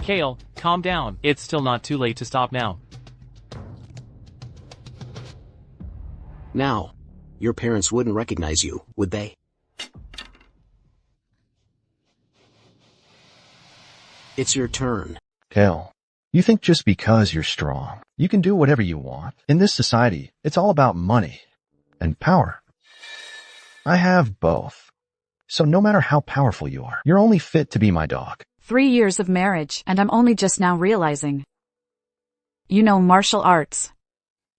Kale, calm down. It's still not too late to stop now. Now, your parents wouldn't recognize you, would they? It's your turn. Kale, you think just because you're strong, you can do whatever you want? In this society, it's all about money and power. I have both. So no matter how powerful you are, you're only fit to be my dog. 3 years of marriage, and I'm only just now realizing. You know martial arts.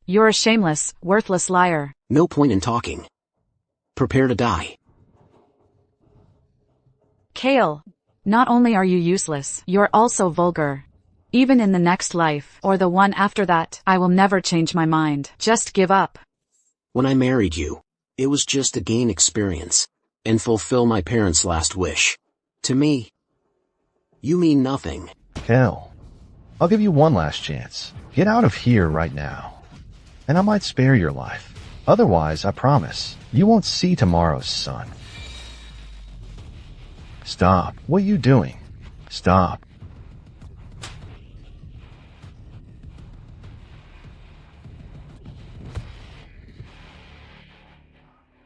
You're a shameless, worthless liar. No point in talking. Prepare to die. Kale, not only are you useless, you're also vulgar. Even in the next life, or the one after that, I will never change my mind. Just give up. When I married you, it was just to gain experience and fulfill my parents' last wish. To me, you mean nothing. Kale, I'll give you one last chance. Get out of here right now. And I might spare your life. Otherwise, I promise, you won't see tomorrow's sun. Stop. What are you doing? Stop.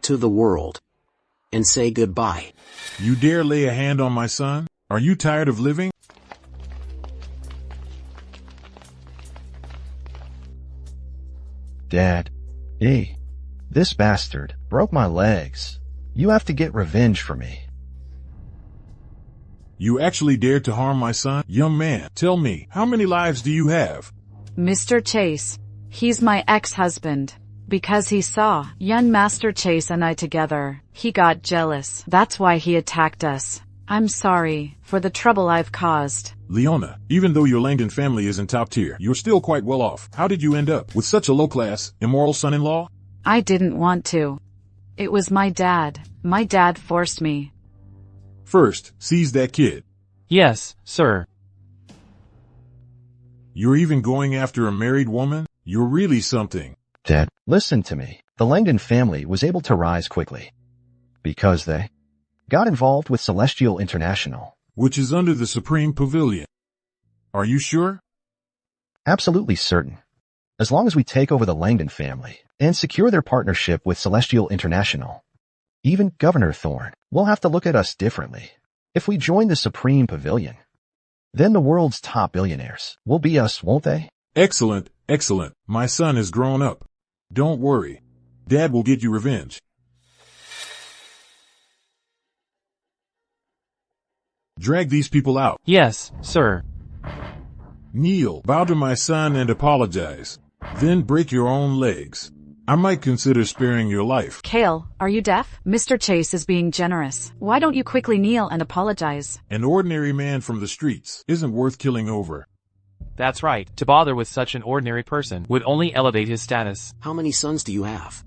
To the world. And say goodbye. You dare lay a hand on my son? Are you tired of living? Dad. This bastard broke my legs. You have to get revenge for me. You actually dared to harm my son? Young man, tell me, how many lives do you have? Mr. Chase, he's my ex-husband. Because he saw young Master Chase and I together, he got jealous. That's why he attacked us. I'm sorry for the trouble I've caused. Leona, even though your Langdon family isn't top tier, you're still quite well off. How did you end up with such a low-class, immoral son-in-law? I didn't want to. It was my dad. My dad forced me. First, seize that kid. Yes, sir. You're even going after a married woman? You're really something. Dad, listen to me. The Langdon family was able to rise quickly because they got involved with Celestial International, which is under the Supreme Pavilion. Are you sure? Absolutely certain. As long as we take over the Langdon family and secure their partnership with Celestial International, even Governor Thorne will have to look at us differently. If we join the Supreme Pavilion, then the world's top billionaires will be us, won't they? Excellent, excellent. My son is grown up. Don't worry. Dad will get you revenge. Drag these people out. Yes, sir. Kneel, bow to my son and apologize. Then break your own legs. I might consider sparing your life. Kale, are you deaf? Mr. Chase is being generous. Why don't you quickly kneel and apologize? An ordinary man from the streets isn't worth killing over. That's right. To bother with such an ordinary person would only elevate his status. How many sons do you have?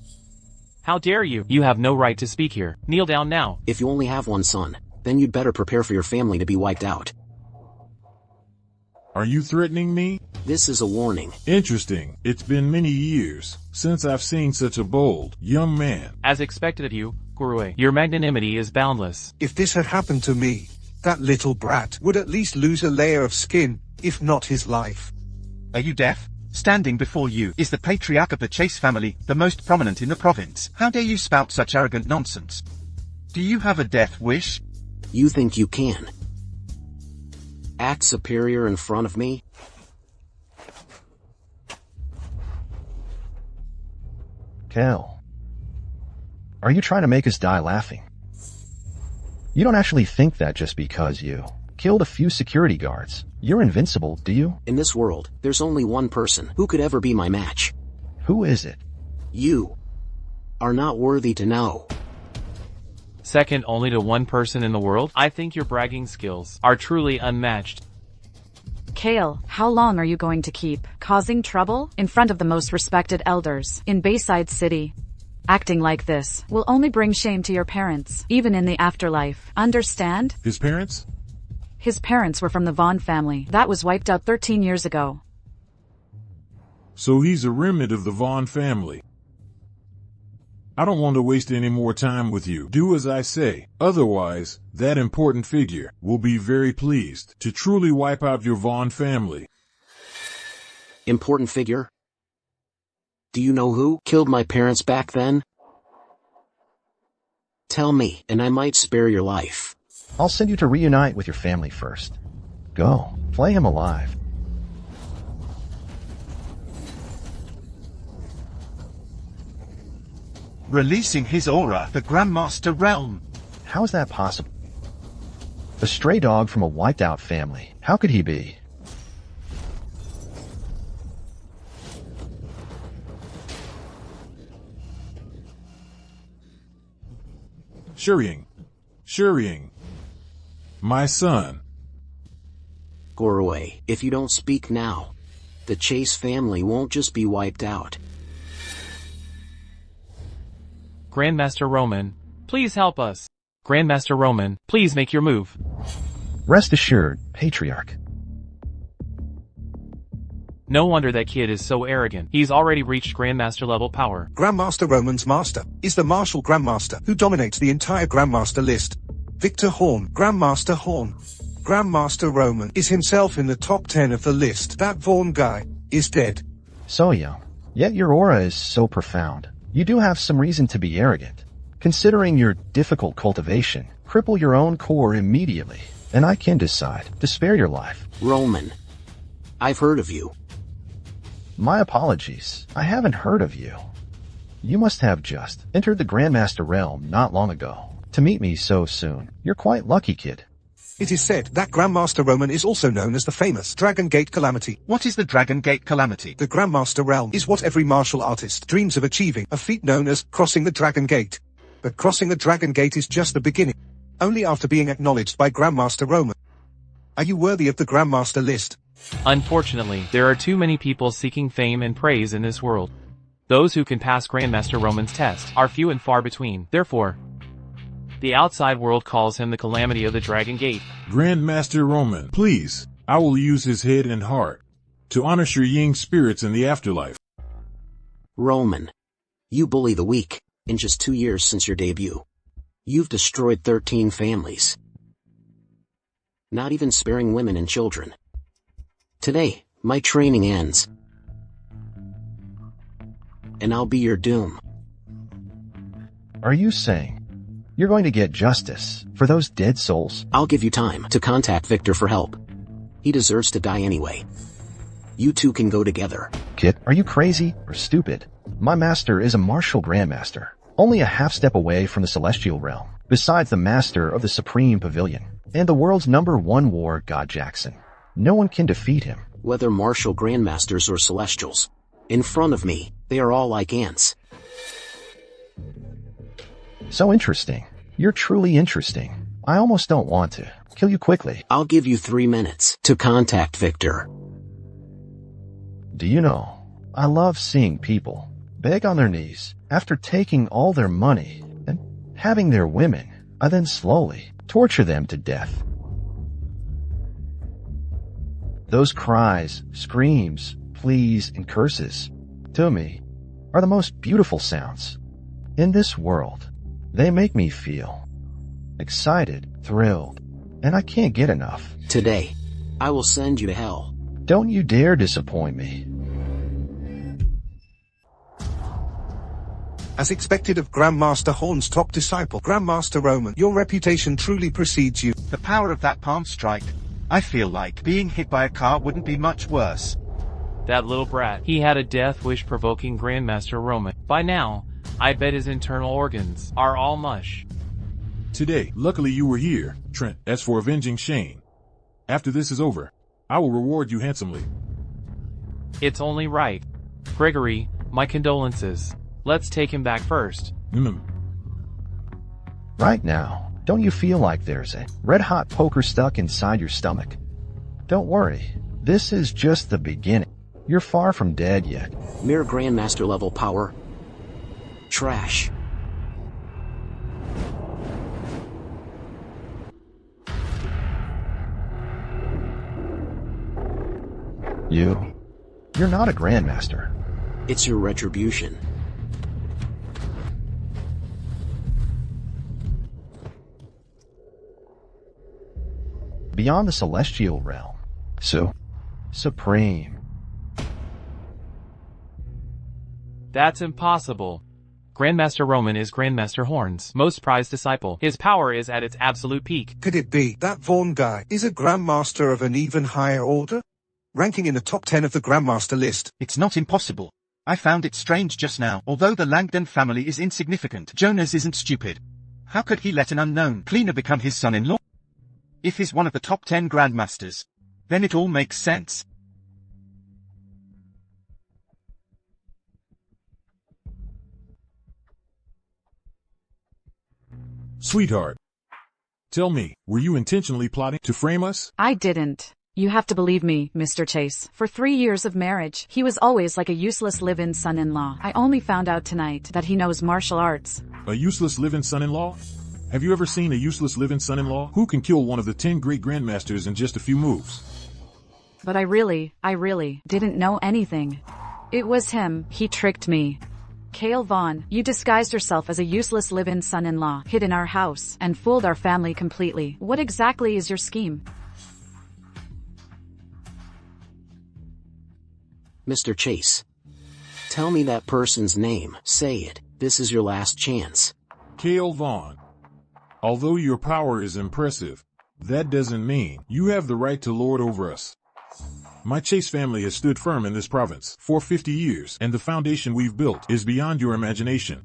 How dare you? You have no right to speak here. Kneel down now. If you only have one son, then you'd better prepare for your family to be wiped out. Are you threatening me? This is a warning. Interesting. It's been many years since I've seen such a bold young man. As expected of you, Gurue, your magnanimity is boundless. If this had happened to me, that little brat would at least lose a layer of skin, if not his life. Are you deaf? Standing before you is the patriarch of the Chase family, the most prominent in the province. How dare you spout such arrogant nonsense? Do you have a death wish? You think you can act superior in front of me? Kale, are you trying to make us die laughing? You don't actually think that just because you killed a few security guards, you're invincible, do you? In this world, there's only one person who could ever be my match. Who is it? You are not worthy to know. Second only to one person in the world? I think your bragging skills are truly unmatched. Kale, how long are you going to keep causing trouble in front of the most respected elders in Bayside City? Acting like this will only bring shame to your parents, even in the afterlife. Understand? His parents? His parents were from the Vaughn family. That was wiped out 13 years ago. So he's a remnant of the Vaughn family. I don't want to waste any more time with you. Do as I say. Otherwise, that important figure will be very pleased to truly wipe out your Vaughn family. Important figure? Do you know who killed my parents back then? Tell me, and I might spare your life. I'll send you to reunite with your family first. Go, flay him alive. Releasing his aura, the Grandmaster realm. How is that possible? A stray dog from a wiped-out family. How could he be? Shiying. My son. Gorway, if you don't speak now, the Chase family won't just be wiped out. Grandmaster Roman, please help us. Grandmaster Roman, please make your move. Rest assured, Patriarch. No wonder that kid is so arrogant. He's already reached Grandmaster level power. Grandmaster Roman's master is the martial Grandmaster who dominates the entire Grandmaster list. Victor Horn, Grandmaster Horn. Grandmaster Roman is himself in the top 10 of the list. That Vaughn guy is dead. So young. Yet your aura is so profound. You do have some reason to be arrogant. Considering your difficult cultivation, cripple your own core immediately, and I can decide to spare your life. Roman, I've heard of you. My apologies. I haven't heard of you. You must have just entered the Grandmaster realm not long ago. To meet me so soon. You're quite lucky, kid. It is said that Grandmaster Roman is also known as the famous Dragon Gate Calamity. What is the Dragon Gate Calamity? The Grandmaster realm is what every martial artist dreams of achieving, a feat known as crossing the Dragon Gate. But crossing the Dragon Gate is just the beginning. Only after being acknowledged by Grandmaster Roman. Are you worthy of the Grandmaster list? Unfortunately, there are too many people seeking fame and praise in this world. Those who can pass Grandmaster Roman's test are few and far between. Therefore, the outside world calls him the calamity of the Dragon Gate. Grandmaster Roman, please, I will use his head and heart to honor Shiying's spirits in the afterlife. Roman, you bully the weak. In just 2 years since your debut, you've destroyed 13 families. Not even sparing women and children. Today, my training ends. And I'll be your doom. Are you saying you're going to get justice for those dead souls? I'll give you time to contact Victor for help. He deserves to die anyway. You two can go together. Kid, are you crazy or stupid? My master is a martial grandmaster, only a half step away from the celestial realm, besides the master of the supreme pavilion, and the world's #1 war god Jackson. No one can defeat him. Whether martial grandmasters or celestials, in front of me, they are all like ants. So interesting. You're truly interesting. I almost don't want to kill you quickly. I'll give you 3 minutes to contact Victor. Do you know, I love seeing people beg on their knees after taking all their money and having their women, I then slowly torture them to death. Those cries, screams, pleas, and curses, to me, are the most beautiful sounds. In this world, they make me feel excited, thrilled, and I can't get enough. Today, I will send you to hell. Don't you dare disappoint me. As expected of Grandmaster Horn's top disciple, Grandmaster Roman, your reputation truly precedes you. The power of that palm strike. I feel like being hit by a car wouldn't be much worse. That little brat, he had a death wish provoking Grandmaster Roman. By now, I bet his internal organs are all mush. Today, luckily you were here, Trent. As for avenging Shane, after this is over, I will reward you handsomely. It's only right. Gregory, my condolences. Let's take him back first. Right now, don't you feel like there's a red-hot poker stuck inside your stomach? Don't worry, this is just the beginning. You're far from dead yet. Mere Grandmaster level power. Trash. You're not a Grandmaster. It's your retribution. beyond the celestial realm. So, supreme. That's impossible. Grandmaster Roman is Grandmaster Horn's most prized disciple. His power is at its absolute peak. Could it be that Vaughn guy is a Grandmaster of an even higher order? Ranking in the top 10 of the Grandmaster list. It's not impossible. I found it strange just now. Although the Langdon family is insignificant, Jonas isn't stupid. How could he let an unknown cleaner become his son-in-law? If he's one of the top 10 Grandmasters, then it all makes sense. Sweetheart, tell me, were you intentionally plotting to frame us? I didn't. You have to believe me, Mr. Chase. For 3 years of marriage, he was always like a useless live-in son-in-law. I only found out tonight that he knows martial arts. A useless live-in son-in-law? Have you ever seen a useless live-in son-in-law who can kill one of the 10 great grandmasters in just a few moves? But I really didn't know anything. It was him. He tricked me. Cale Vaughn, you disguised yourself as a useless live-in son-in-law, hid in our house, and fooled our family completely. What exactly is your scheme? Mr. Chase. Tell me that person's name. Say it. This is your last chance. Cale Vaughn. Although your power is impressive, that doesn't mean you have the right to lord over us. My Chase family has stood firm in this province for 50 years, and the foundation we've built is beyond your imagination.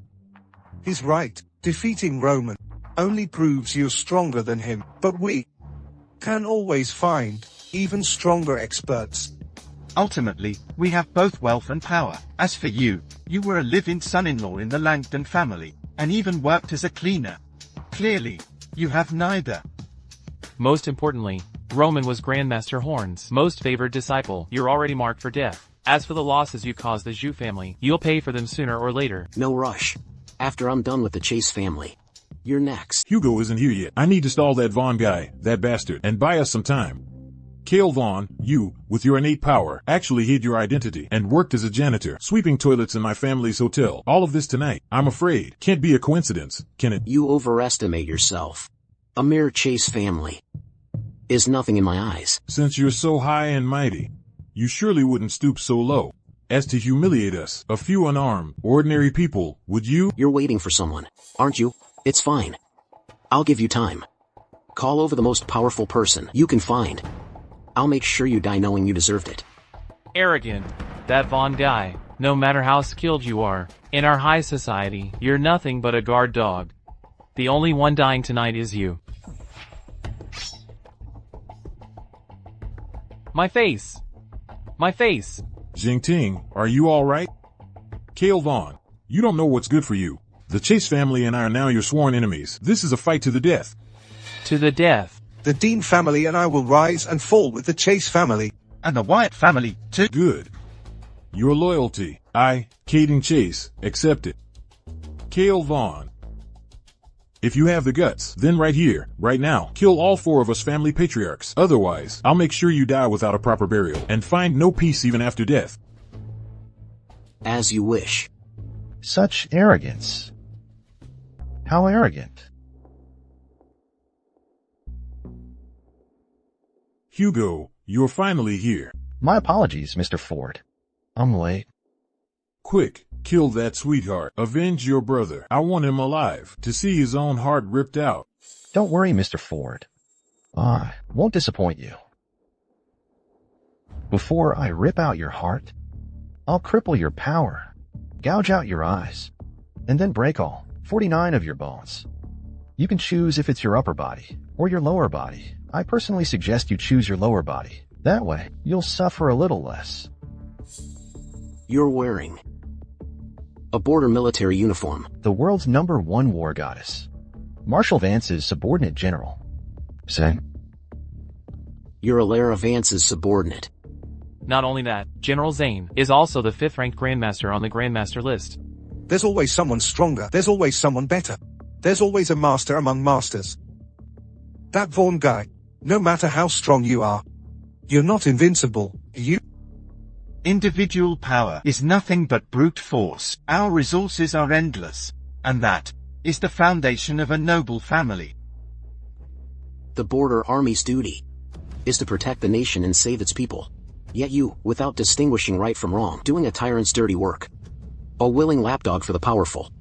He's right. Defeating Roman only proves you're stronger than him, but we can always find even stronger experts. Ultimately, we have both wealth and power. As for you, you were a live-in son-in-law in the Langdon family, and even worked as a cleaner. Clearly, you have neither. Most importantly, Roman was Grandmaster Horn's most favored disciple. You're already marked for death. As for the losses you caused the Zhu family, you'll pay for them sooner or later. No rush. After I'm done with the Chase family, you're next. Hugo isn't here yet. I need to stall that Vaughn guy, that bastard, and buy us some time. Cale Vaughn, you, with your innate power, actually hid your identity and worked as a janitor, sweeping toilets in my family's hotel. All of this tonight, I'm afraid, can't be a coincidence, can it? You overestimate yourself. A mere Chase family is nothing in my eyes. Since you're so high and mighty, you surely wouldn't stoop so low as to humiliate us, a few unarmed, ordinary people, would you? You're waiting for someone, aren't you? It's fine. I'll give you time. Call over the most powerful person you can find. I'll make sure you die knowing you deserved it. Arrogant. That Vaughn guy. No matter how skilled you are, in our high society, you're nothing but a guard dog. The only one dying tonight is you. My face! My face! Jingting, are you alright? Cale Vaughn, you don't know what's good for you. The Chase family and I are now your sworn enemies. This is a fight to the death. To the death. The Dean family and I will rise and fall with the Chase family. And the Wyatt family, too. Good. Your loyalty, I, Caden Chase, accept it. Cale Vaughn. If you have the guts, then right here, right now, kill all 4 of us family patriarchs. Otherwise, I'll make sure you die without a proper burial, and find no peace even after death. As you wish. Such arrogance. How arrogant. Hugo, you're finally here. My apologies, Mr. Ford. I'm late. Quick, kill that sweetheart. Avenge your brother. I want him alive, to see his own heart ripped out. Don't worry, Mr. Ford. I won't disappoint you. Before I rip out your heart, I'll cripple your power, gouge out your eyes, and then break all 49 of your bones. You can choose if it's your upper body or your lower body. I personally suggest you choose your lower body. That way, you'll suffer a little less. You're wearing a border military uniform. The world's #1 war goddess. Marshal Vance's subordinate general. Say. You're Alara Vance's subordinate. Not only that, General Zane is also the 5th-ranked Grandmaster on the Grandmaster list. There's always someone stronger. There's always someone better. There's always a master among masters. That Vaughn guy, no matter how strong you are, you're not invincible, you. Individual power is nothing but brute force. Our resources are endless, and that is the foundation of a noble family. The border army's duty is to protect the nation and save its people. Yet you, without distinguishing right from wrong, doing a tyrant's dirty work. A willing lapdog for the powerful.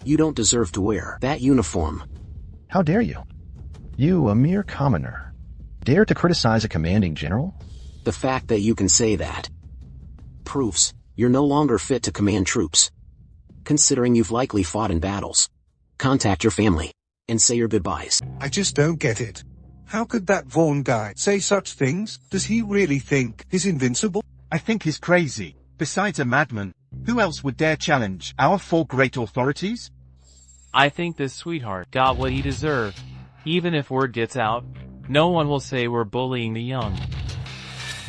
You don't deserve to wear that uniform. How dare you? You, a mere commoner, dare to criticize a commanding general? The fact that you can say that proves you're no longer fit to command troops. Considering you've likely fought in battles. Contact your family and say your goodbyes. I just don't get it. How could that Vaughn guy say such things? Does he really think he's invincible? I think he's crazy. Besides a madman, who else would dare challenge our four great authorities? I think this sweetheart got what he deserved. Even if word gets out, no one will say we're bullying the young.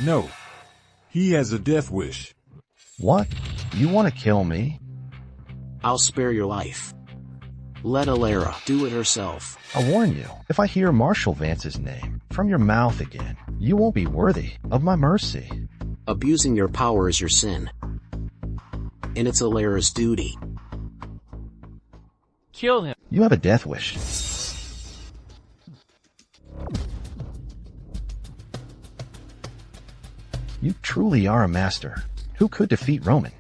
No. He has a death wish. What? You want to kill me? I'll spare your life. Let Alara do it herself. I warn you, if I hear Marshal Vance's name from your mouth again, you won't be worthy of my mercy. Abusing your power is your sin. And it's Alara's duty. Kill him. You have a death wish. You truly are a master. Who could defeat Roman?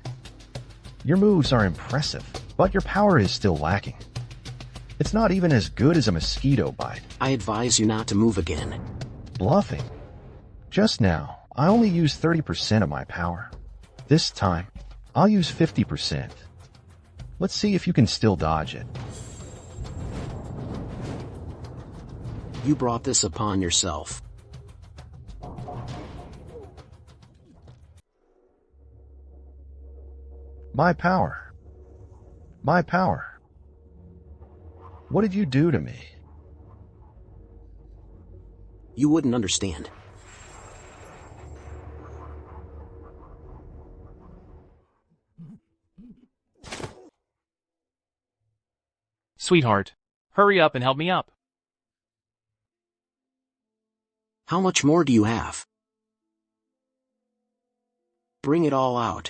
Your moves are impressive, but your power is still lacking. It's not even as good as a mosquito bite. I advise you not to move again. Bluffing. Just now, I only used 30% of my power. This time, I'll use 50%. Let's see if you can still dodge it. You brought this upon yourself. My power. My power. What did you do to me? You wouldn't understand. Sweetheart, hurry up and help me up. How much more do you have? Bring it all out.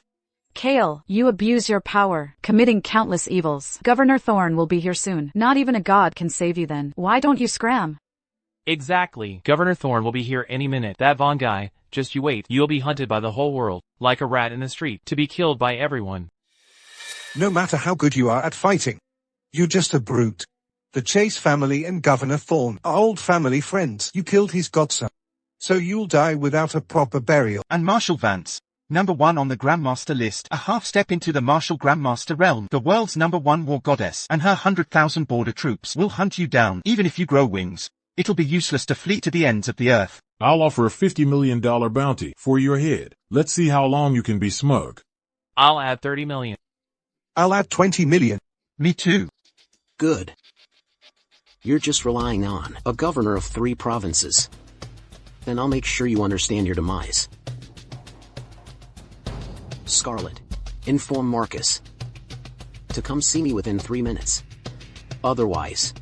Kale, you abuse your power, committing countless evils. Governor Thorne will be here soon. Not even a god can save you then. Why don't you scram? Exactly. Governor Thorne will be here any minute. That Vaughn guy, just you wait. You'll be hunted by the whole world, like a rat in the street, to be killed by everyone. No matter how good you are at fighting, you're just a brute. The Chase family and Governor Thorne are old family friends. You killed his godson, so you'll die without a proper burial. And Marshal Vance, #1 on the Grandmaster list, a half step into the martial Grandmaster realm, the world's #1 war goddess, and her 100,000 border troops will hunt you down. Even if you grow wings, it'll be useless to flee to the ends of the earth. I'll offer a $50 million bounty for your head. Let's see how long you can be smug. I'll add 30 million. I'll add 20 million. Me too. Good. You're just relying on a governor of 3 provinces. Then I'll make sure you understand your demise. Scarlet, inform Marcus to come see me within 3 minutes. Otherwise,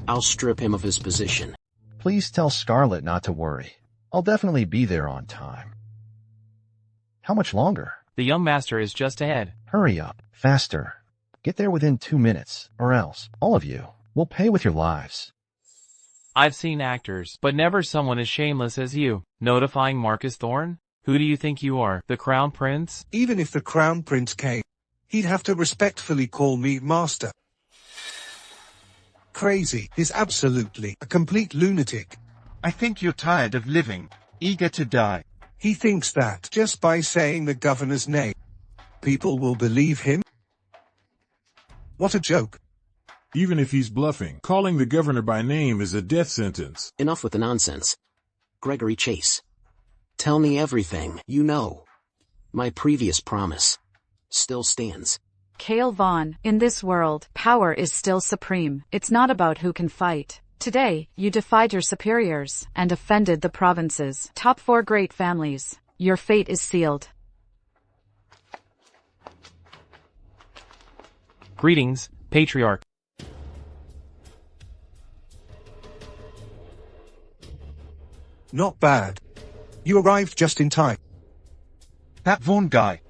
I'll strip him of his position. Please tell Scarlet not to worry. I'll definitely be there on time. How much longer? The young master is just ahead. Hurry up. Faster. Get there within 2 minutes, or else, all of you, will pay with your lives. I've seen actors, but never someone as shameless as you. Notifying Marcus Thorne? Who do you think you are, the Crown Prince? Even if the Crown Prince came, he'd have to respectfully call me master. Crazy. He's absolutely a complete lunatic. I think you're tired of living, eager to die. He thinks that just by saying the governor's name, people will believe him? What a joke. Even if he's bluffing, calling the governor by name is a death sentence. Enough with the nonsense. Gregory Chase. Tell me everything you know. My previous promise still stands. Kale Vaughn, in this world, power is still supreme. It's not about who can fight. Today, you defied your superiors and offended the provinces. Top 4 great families. Your fate is sealed. Greetings, Patriarch. Not bad. You arrived just in time. That Vaughn guy.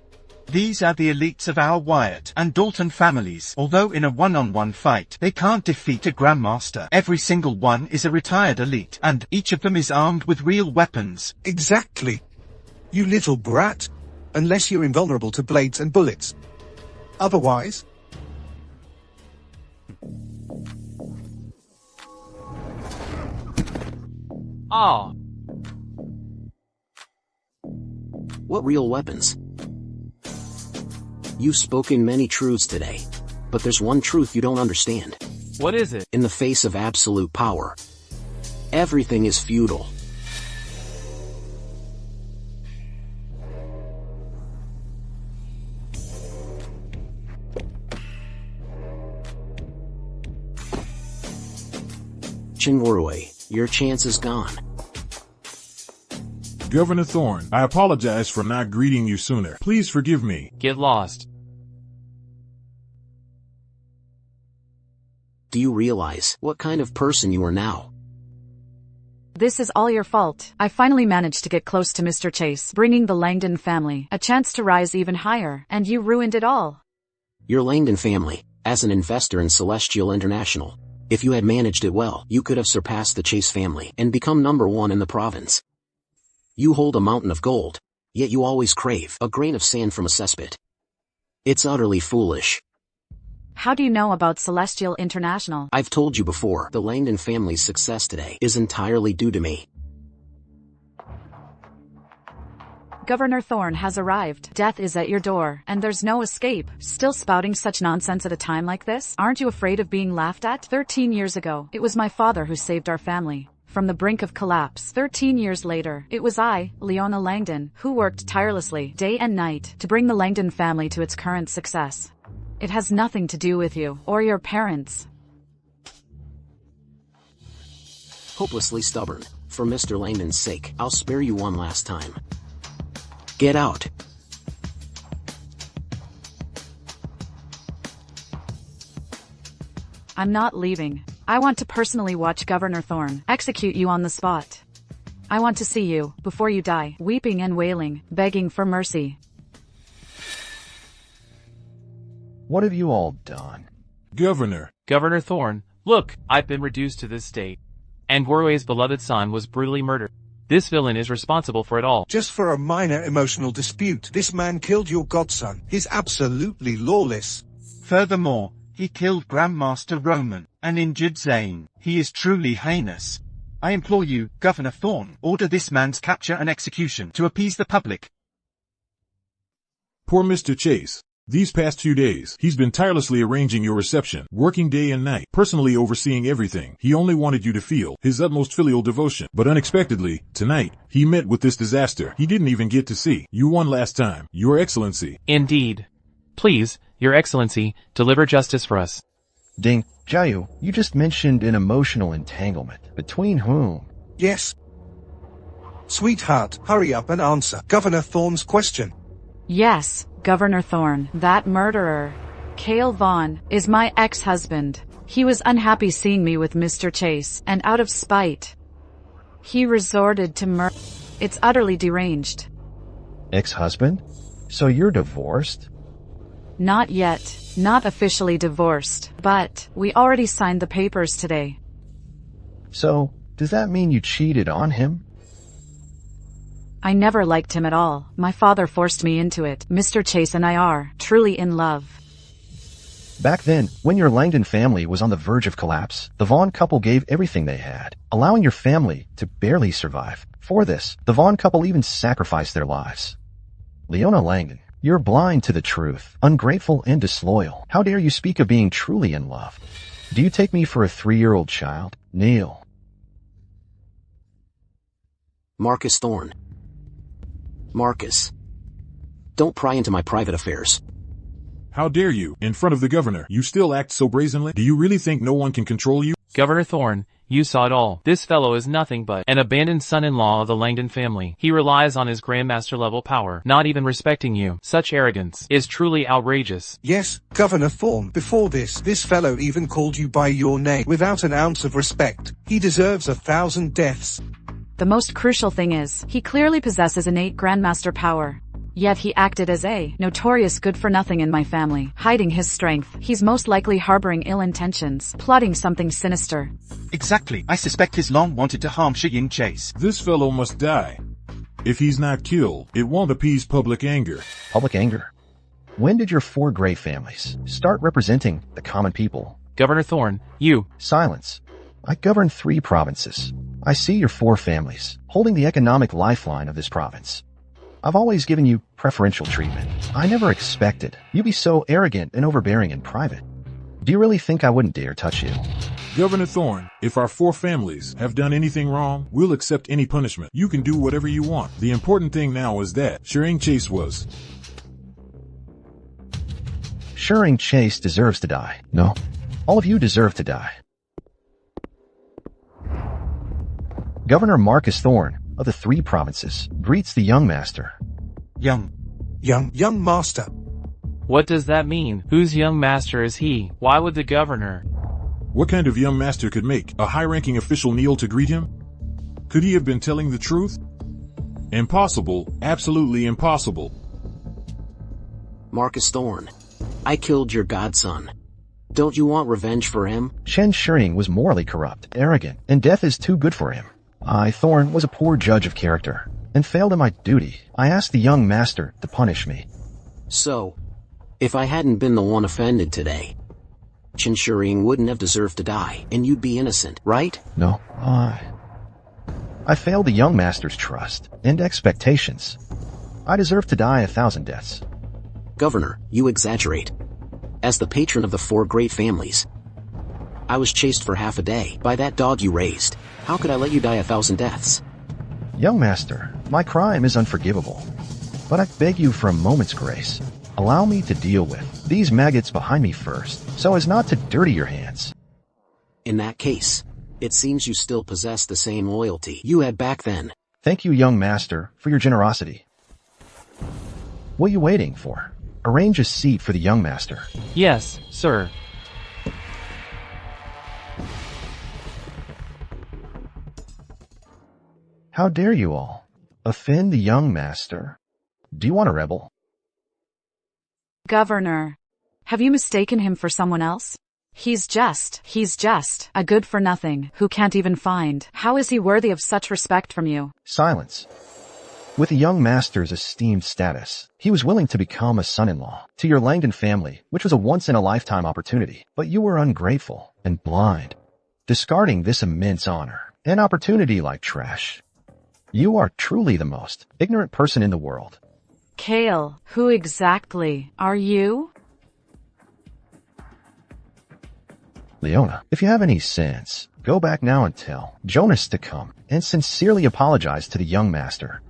These are the elites of our Wyatt and Dalton families. Although in a one-on-one fight, they can't defeat a Grandmaster. Every single one is a retired elite, and each of them is armed with real weapons. Exactly. You little brat. Unless you're invulnerable to blades and bullets. Otherwise... Ah. What real weapons? You've spoken many truths today. But there's one truth you don't understand. What is it? In the face of absolute power, everything is futile. Chinwarui, your chance is gone. Governor Thorne, I apologize for not greeting you sooner. Please forgive me. Get lost. Do you realize what kind of person you are now? This is all your fault. I finally managed to get close to Mr. Chase, bringing the Langdon family a chance to rise even higher, and you ruined it all. Your Langdon family, as an investor in Celestial International, if you had managed it well, you could have surpassed the Chase family and become #1 in the province. You hold a mountain of gold, yet you always crave a grain of sand from a cesspit. It's utterly foolish. How do you know about Celestial International? I've told you before, the Langdon family's success today is entirely due to me. Governor Thorne has arrived. Death is at your door, and there's no escape. Still spouting such nonsense at a time like this? Aren't you afraid of being laughed at? 13 years ago, it was my father who saved our family from the brink of collapse. 13 years later, it was I, Leona Langdon, who worked tirelessly, day and night, to bring the Langdon family to its current success. It has nothing to do with you, or your parents. Hopelessly stubborn. For Mr. Langdon's sake, I'll spare you one last time. Get out. I'm not leaving. I want to personally watch Governor Thorne execute you on the spot. I want to see you, before you die, weeping and wailing, begging for mercy. What have you all done? Governor. Governor Thorne, look, I've been reduced to this state. And Warue's beloved son was brutally murdered. This villain is responsible for it all. Just for a minor emotional dispute, this man killed your godson. He's absolutely lawless. Furthermore, he killed Grandmaster Roman and injured Zane. He is truly heinous. I implore you, Governor Thorne, order this man's capture and execution to appease the public. Poor Mr. Chase. These past few days, he's been tirelessly arranging your reception, working day and night, personally overseeing everything. He only wanted you to feel his utmost filial devotion. But unexpectedly, tonight, he met with this disaster. He didn't even get to see you one last time, Your Excellency. Indeed. Please, Your Excellency, deliver justice for us. Ding, Jiayu, you just mentioned an emotional entanglement. Between whom? Yes. Sweetheart, hurry up and answer Governor Thorne's question. Yes, Governor Thorne, that murderer, Cale Vaughn, is my ex-husband. He was unhappy seeing me with Mr. Chase, and out of spite, he resorted to murder. It's utterly deranged. Ex-husband? So you're divorced? Not yet. Not officially divorced, but we already signed the papers today. So, does that mean you cheated on him? I never liked him at all. My father forced me into it. Mr. Chase and I are truly in love. Back then, when your Langdon family was on the verge of collapse, the Vaughn couple gave everything they had, allowing your family to barely survive. For this, the Vaughn couple even sacrificed their lives. Leona Langdon, you're blind to the truth, ungrateful and disloyal. How dare you speak of being truly in love? Do you take me for a 3-year-old child? Kneel. Marcus Thorne. Marcus. Don't pry into my private affairs. How dare you? In front of the governor, you still act so brazenly? Do you really think no one can control you? Governor Thorne, you saw it all. This fellow is nothing but an abandoned son-in-law of the Langdon family. He relies on his Grandmaster-level power, not even respecting you. Such arrogance is truly outrageous. Yes, Governor Thorne, before this fellow even called you by your name without an ounce of respect. He deserves 1,000 deaths. The most crucial thing is, he clearly possesses innate Grandmaster power. Yet he acted as a notorious good-for-nothing in my family, hiding his strength. He's most likely harboring ill intentions, plotting something sinister. Exactly. I suspect he's long wanted to harm Shiying Chase. This fellow must die. If he's not killed, it won't appease public anger. Public anger? When did your 4 great families start representing the common people? Governor Thorne, you. Silence. I govern 3 provinces. I see your 4 families, holding the economic lifeline of this province. I've always given you preferential treatment. I never expected you'd be so arrogant and overbearing in private. Do you really think I wouldn't dare touch you? Governor Thorne, if our 4 families have done anything wrong, we'll accept any punishment. You can do whatever you want. The important thing now is that Shiying Chase was. Shiying Chase deserves to die. No. All of you deserve to die. Governor Marcus Thorne of the 3 provinces greets the young master. Young master. What does that mean? Whose young master is he? Why would the governor? What kind of young master could make a high-ranking official kneel to greet him? Could he have been telling the truth? Impossible, absolutely impossible. Marcus Thorne, I killed your godson. Don't you want revenge for him? Chen Shiying was morally corrupt, arrogant, and death is too good for him. I, Thorne, was a poor judge of character, and failed in my duty. I asked the young master to punish me. So, if I hadn't been the one offended today, Chen Shiying wouldn't have deserved to die, and you'd be innocent, right? No, I failed the young master's trust and expectations. I deserve to die 1,000 deaths. Governor, you exaggerate. As the patron of the 4 great families, I was chased for half a day by that dog you raised. How could I let you die 1,000 deaths? Young master, my crime is unforgivable, but I beg you for a moment's grace. Allow me to deal with these maggots behind me first, so as not to dirty your hands. In that case, it seems you still possess the same loyalty you had back then. Thank you, young master, for your generosity. What are you waiting for? Arrange a seat for the young master. Yes, sir. How dare you all offend the young master? Do you want a rebel? Governor, have you mistaken him for someone else? He's just a good-for-nothing who can't even find. How is he worthy of such respect from you? Silence. With the young master's esteemed status, he was willing to become a son-in-law to your Langdon family, which was a once-in-a-lifetime opportunity. But you were ungrateful and blind, discarding this immense honor and opportunity like trash. You are truly the most ignorant person in the world. Kale, who exactly are you? Leona, if you have any sense, go back now and tell Jonas to come and sincerely apologize to the young master.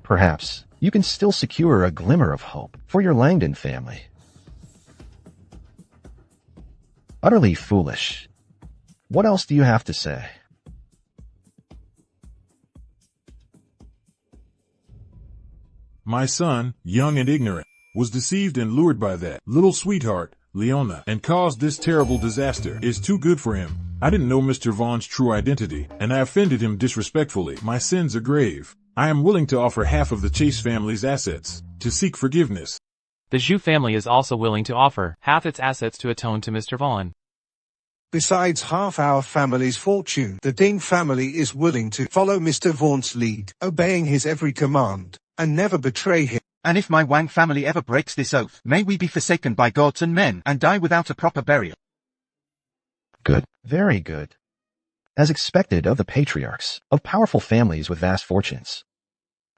Perhaps you can still secure a glimmer of hope for your Langdon family. Utterly foolish. What else do you have to say? My son, young and ignorant, was deceived and lured by that little sweetheart, Leona, and caused this terrible disaster. Is too good for him. I didn't know Mr. Vaughn's true identity, and I offended him disrespectfully. My sins are grave. I am willing to offer half of the Chase family's assets to seek forgiveness. The Zhu family is also willing to offer half its assets to atone to Mr. Vaughn. Besides half our family's fortune, the Ding family is willing to follow Mr. Vaughn's lead, obeying his every command, and never betray him. And if my Wang family ever breaks this oath, may we be forsaken by gods and men and die without a proper burial. Good. Very good. As expected of the patriarchs of powerful families with vast fortunes.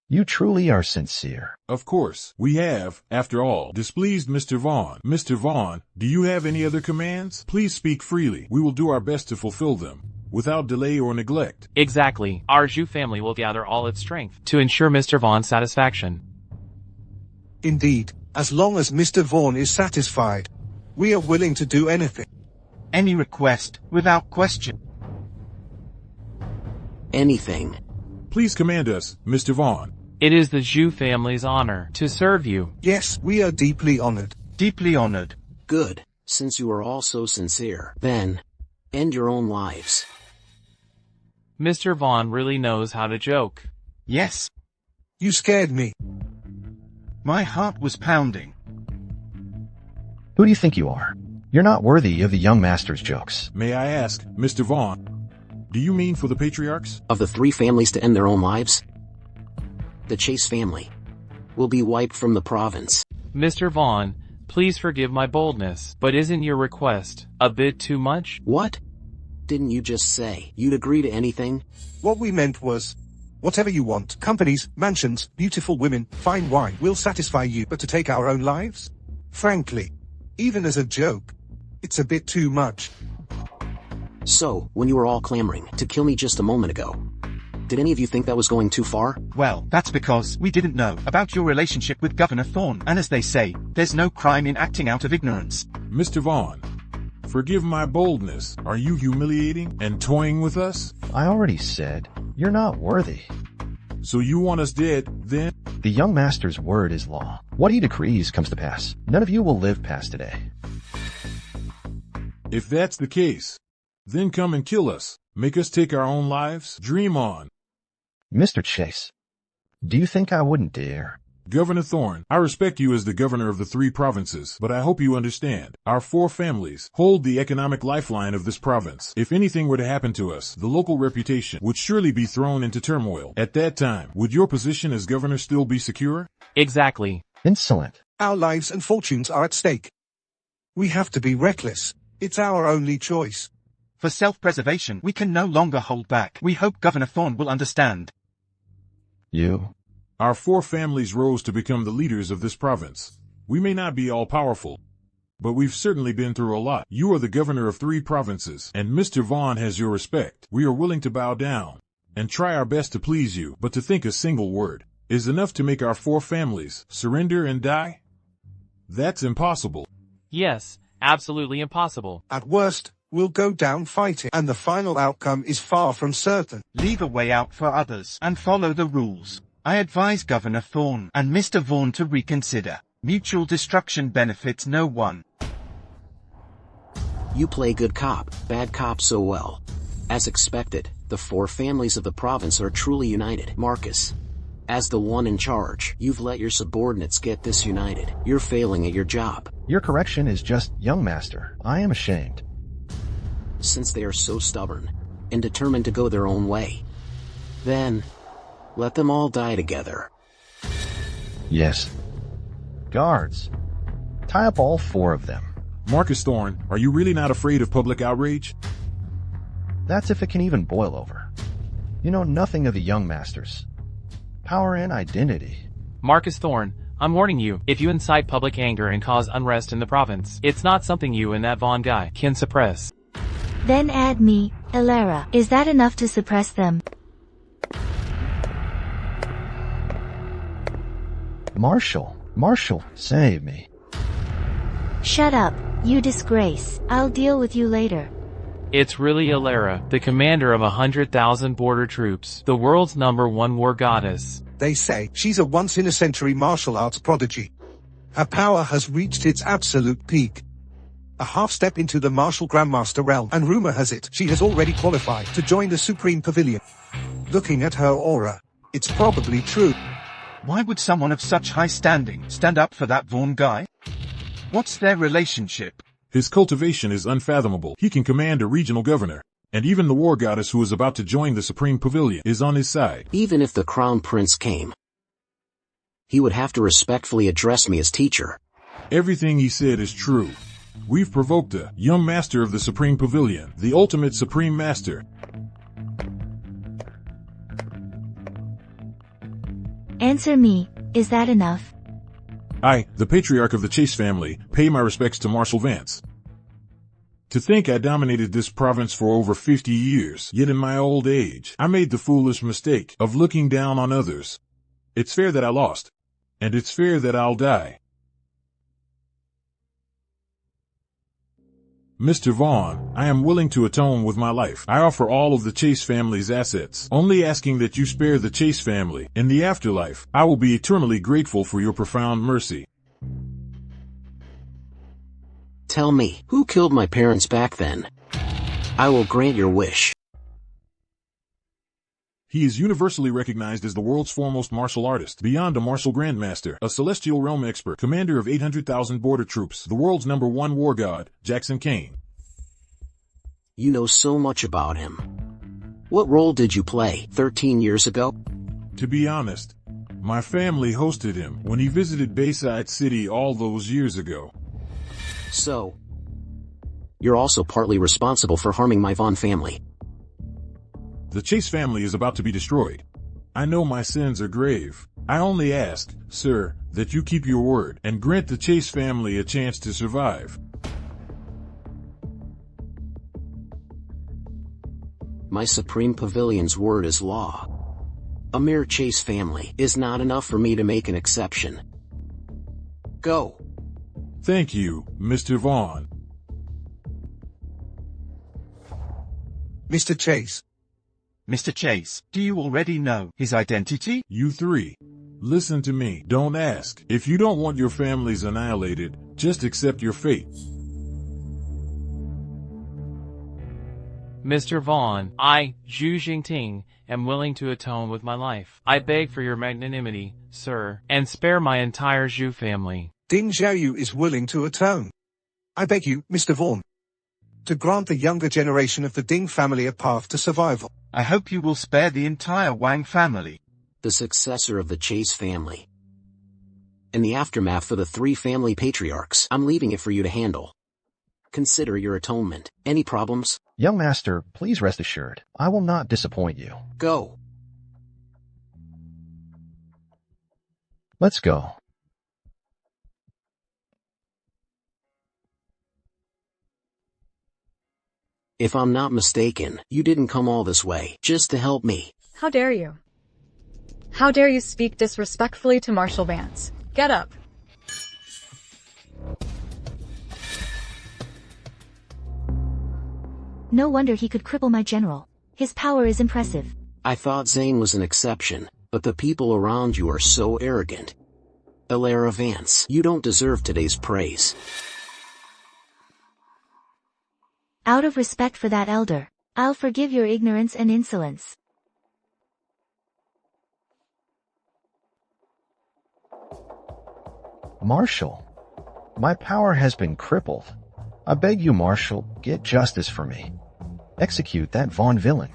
You truly are sincere. Of course, we have, after all, displeased Mr. Vaughn. Mr. Vaughn, do you have any other commands? Please speak freely. We will do our best to fulfill them, without delay or neglect. Exactly. Our Zhu family will gather all its strength to ensure Mr. Vaughn's satisfaction. Indeed, as long as Mr. Vaughn is satisfied, we are willing to do anything. Any request, without question. Anything. Please command us, Mr. Vaughn. It is the Zhu family's honor to serve you. Yes, we are deeply honored. Deeply honored. Good. Since you are all so sincere, then, end your own lives. Mr. Vaughn really knows how to joke. Yes. You scared me. My heart was pounding. Who do you think you are? You're not worthy of the young master's jokes. May I ask, Mr. Vaughn, do you mean for the patriarchs? Of the 3 families to end their own lives, the Chase family will be wiped from the province. Mr. Vaughn, please forgive my boldness, but isn't your request a bit too much? What? Didn't you just say you'd agree to anything? What we meant was, whatever you want, companies, mansions, beautiful women, fine wine, will satisfy you, but to take our own lives? Frankly, even as a joke, it's a bit too much. So, when you were all clamoring to kill me just a moment ago, did any of you think that was going too far? Well, that's because we didn't know about your relationship with Governor Thorne, and as they say, there's no crime in acting out of ignorance. Mr. Vaughn, forgive my boldness. Are you humiliating and toying with us? I already said, you're not worthy. So you want us dead, then? The young master's word is law. What he decrees comes to pass. None of you will live past today. If that's the case, then come and kill us. Make us take our own lives. Dream on. Mr. Chase, do you think I wouldn't dare? Governor Thorne, I respect you as the governor of the 3 provinces, but I hope you understand. Our 4 families hold the economic lifeline of this province. If anything were to happen to us, the local reputation would surely be thrown into turmoil. At that time, would your position as governor still be secure? Exactly. Insolent. Our lives and fortunes are at stake. We have to be reckless. It's our only choice. For self-preservation, we can no longer hold back. We hope Governor Thorne will understand. You? Our 4 families rose to become the leaders of this province. We may not be all-powerful, but we've certainly been through a lot. You are the governor of 3 provinces, and Mr. Vaughn has your respect. We are willing to bow down and try our best to please you, but to think a single word is enough to make our 4 families surrender and die? That's impossible. Yes, absolutely impossible. At worst, we'll go down fighting, and the final outcome is far from certain. Leave a way out for others and follow the rules. I advise Governor Thorne and Mr. Vaughn to reconsider. Mutual destruction benefits no one. You play good cop, bad cop so well. As expected, the 4 families of the province are truly united. Marcus, as the one in charge, you've let your subordinates get disunited. You're failing at your job. Your correction is just, young master. I am ashamed. Since they are so stubborn and determined to go their own way, then let them all die together. Yes. Guards, tie up all 4 of them. Marcus Thorne, are you really not afraid of public outrage? That's if it can even boil over. You know nothing of the young masters. Power and identity. Marcus Thorne, I'm warning you, if you incite public anger and cause unrest in the province, it's not something you and that Vaughn guy can suppress. Then add me, Elara. Is that enough to suppress them? Marshal, save me. Shut up, you disgrace. I'll deal with you later. It's really Elara, the commander of 100,000 border troops, the world's #1 war goddess. They say she's a once-in-a-century martial arts prodigy. Her power has reached its absolute peak. A half step into the martial grandmaster realm, and rumor has it she has already qualified to join the Supreme Pavilion. Looking at her aura, it's probably true. Why would someone of such high standing stand up for that Vaughn guy? What's their relationship? His cultivation is unfathomable. He can command a regional governor, and even the war goddess who is about to join the Supreme Pavilion is on his side. Even if the crown prince came, he would have to respectfully address me as teacher. Everything he said is true. We've provoked a young master of the Supreme Pavilion, the ultimate Supreme Master. Answer me, is that enough? I, the patriarch of the Chase family, pay my respects to Marshal Vance. To think I dominated this province for over 50 years, yet in my old age, I made the foolish mistake of looking down on others. It's fair that I lost, and it's fair that I'll die. Mr. Vaughn, I am willing to atone with my life. I offer all of the Chase family's assets, only asking that you spare the Chase family. In the afterlife, I will be eternally grateful for your profound mercy. Tell me, who killed my parents back then? I will grant your wish. He is universally recognized as the world's foremost martial artist, beyond a martial grandmaster, a celestial realm expert, commander of 800,000 border troops, the world's #1 war god, Jackson Kane. You know so much about him. What role did you play 13 years ago? To be honest, my family hosted him when he visited Bayside City all those years ago. So, you're also partly responsible for harming my Vaughn family. The Chase family is about to be destroyed. I know my sins are grave. I only ask, sir, that you keep your word and grant the Chase family a chance to survive. My Supreme Pavilion's word is law. A mere Chase family is not enough for me to make an exception. Go. Thank you, Mr. Vaughn. Mr. Chase. Mr. Chase, do you already know his identity? You three. Listen to me. Don't ask. If you don't want your families annihilated, just accept your fate. Mr. Vaughn, I, Xu Jinhuan, am willing to atone with my life. I beg for your magnanimity, sir, and spare my entire Xu family. Ding Xiaoyu is willing to atone. I beg you, Mr. Vaughn, to grant the younger generation of the Ding family a path to survival. I hope you will spare the entire Wang family. The successor of the Chase family. In the aftermath of the 3 family patriarchs, I'm leaving it for you to handle. Consider your atonement. Any problems? Young master, please rest assured, I will not disappoint you. Go. Let's go. If I'm not mistaken, you didn't come all this way just to help me. How dare you? How dare you speak disrespectfully to Marshal Vance? Get up. No wonder he could cripple my general. His power is impressive. I thought Zane was an exception, but the people around you are so arrogant. Elara Vance, you don't deserve today's praise. Out of respect for that elder, I'll forgive your ignorance and insolence. Marshal, my power has been crippled. I beg you, Marshal, get justice for me. Execute that Vaughn villain.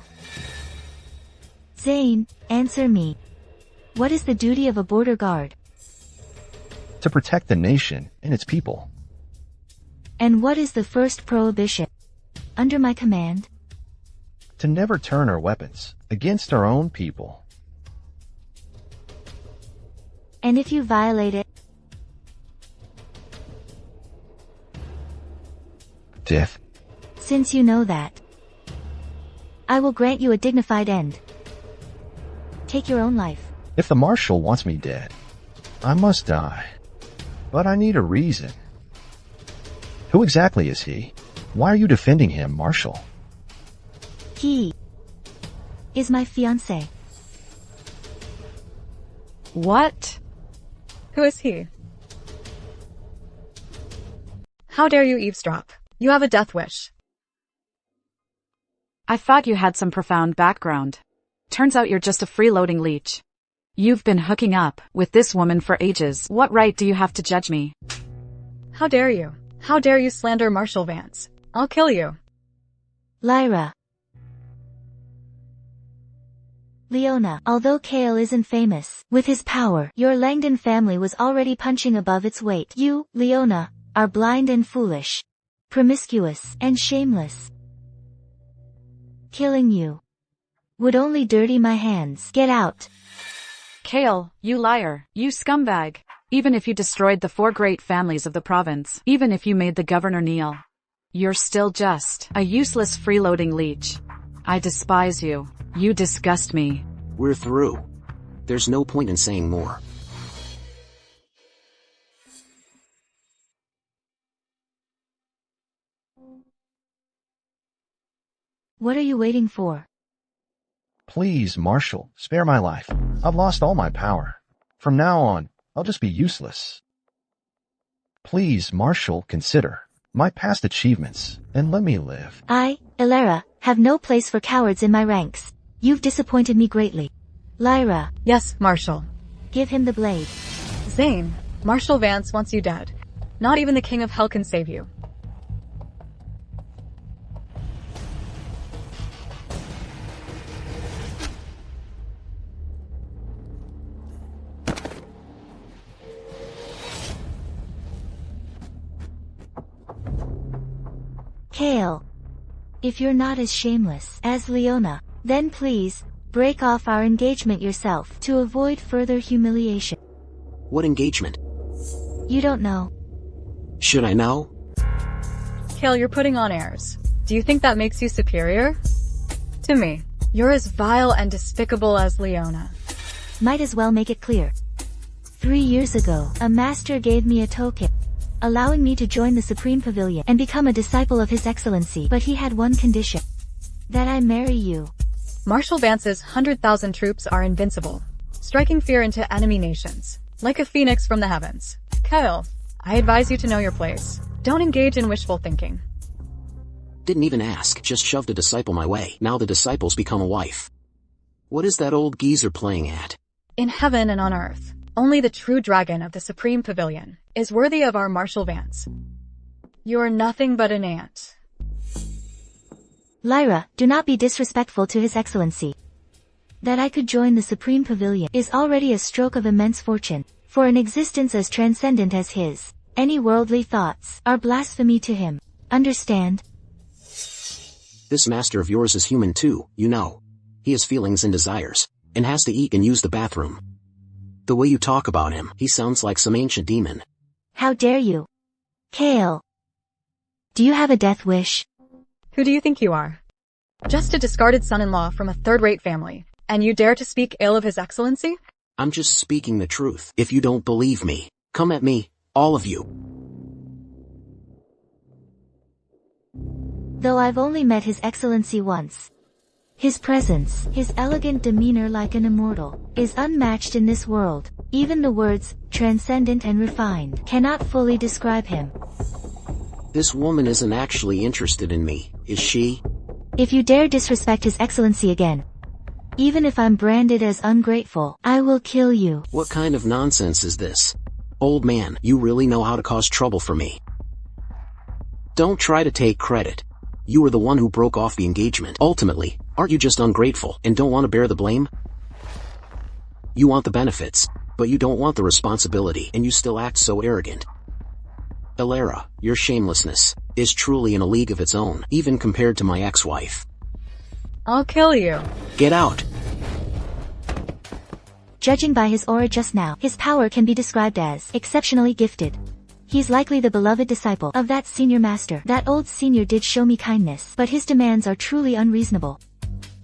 Zane, answer me. What is the duty of a border guard? To protect the nation and its people. And what is the first prohibition? Under my command? To never turn our weapons against our own people. And if you violate it? Death. Since you know that, I will grant you a dignified end. Take your own life. If the Marshal wants me dead, I must die. But I need a reason. Who exactly is he? Why are you defending him, Marshal? He is my fiancé. What? Who is he? How dare you eavesdrop? You have a death wish. I thought you had some profound background. Turns out you're just a freeloading leech. You've been hooking up with this woman for ages. What right do you have to judge me? How dare you? How dare you slander Marshal Vance? I'll kill you. Lyra. Leona, although Kale isn't famous, with his power, your Langdon family was already punching above its weight. You, Leona, are blind and foolish, promiscuous, and shameless. Killing you would only dirty my hands. Get out. Kale, you liar, you scumbag. Even if you destroyed the 4 great families of the province, even if you made the governor kneel, you're still just a useless freeloading leech. I despise you. You disgust me. We're through. There's no point in saying more. What are you waiting for? Please, Marshal, spare my life. I've lost all my power. From now on, I'll just be useless. Please, Marshal, consider my past achievements and let me live. I, Elara, have no place for cowards in my ranks. You've disappointed me greatly. Lyra, Yes, Marshal. give him the blade. Zane, Marshal Vance wants you dead. Not even the King of Hell can save you. Kale. If you're not as shameless as Leona, then please, break off our engagement yourself to avoid further humiliation. What engagement? You don't know. Should I know? Kale, you're putting on airs. Do you think that makes you superior? To me, you're as vile and despicable as Leona. Might as well make it clear. 3 years ago, a master gave me a token, allowing me to join the Supreme Pavilion and become a disciple of His Excellency, but he had one condition. That I marry you. Marshal Vance's 100,000 troops are invincible, striking fear into enemy nations, like a phoenix from the heavens. Kale, I advise you to know your place. Don't engage in wishful thinking. Didn't even ask, just shoved a disciple my way. Now the disciple's become a wife. What is that old geezer playing at? In heaven and on earth, only the true dragon of the Supreme Pavilion is worthy of our Marshal Vance. You are nothing but an ant. Lyra, do not be disrespectful to His Excellency. That I could join the Supreme Pavilion is already a stroke of immense fortune. For an existence as transcendent as his, any worldly thoughts are blasphemy to him. Understand? This master of yours is human too, you know. He has feelings and desires, and has to eat and use the bathroom. The way you talk about him, he sounds like some ancient demon. How dare you? Kale. Do you have a death wish? Who do you think you are? Just a discarded son-in-law from a third-rate family, and you dare to speak ill of His Excellency? I'm just speaking the truth. If you don't believe me, come at me, all of you. Though I've only met His Excellency once. His presence, his elegant demeanor like an immortal, is unmatched in this world. Even the words, transcendent and refined, cannot fully describe him. This woman isn't actually interested in me, is she? If you dare disrespect His Excellency again, even if I'm branded as ungrateful, I will kill you. What kind of nonsense is this? Old man, you really know how to cause trouble for me. Don't try to take credit. You were the one who broke off the engagement. Ultimately, aren't you just ungrateful and don't want to bear the blame? You want the benefits, but you don't want the responsibility, and you still act so arrogant. Elara, your shamelessness is truly in a league of its own, even compared to my ex-wife. I'll kill you. Get out! Judging by his aura just now, his power can be described as exceptionally gifted. He's likely the beloved disciple of that senior master. That old senior did show me kindness, but his demands are truly unreasonable.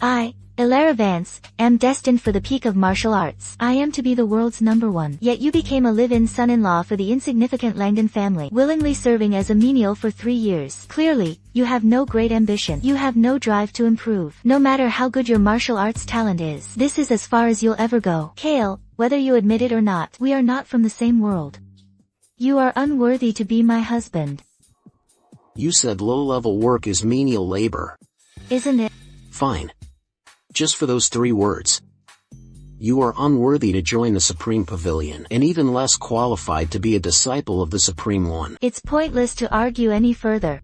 I, Elara Vance, am destined for the peak of martial arts. I am to be the world's #1. Yet you became a live-in son-in-law for the insignificant Langdon family, willingly serving as a menial for 3 years. Clearly, you have no great ambition. You have no drive to improve. No matter how good your martial arts talent is, this is as far as you'll ever go. Kale, whether you admit it or not, we are not from the same world. You are unworthy to be my husband. You said low-level work is menial labor. Isn't it? Fine. Just for those 3 words. You are unworthy to join the Supreme Pavilion, and even less qualified to be a disciple of the Supreme One. It's pointless to argue any further.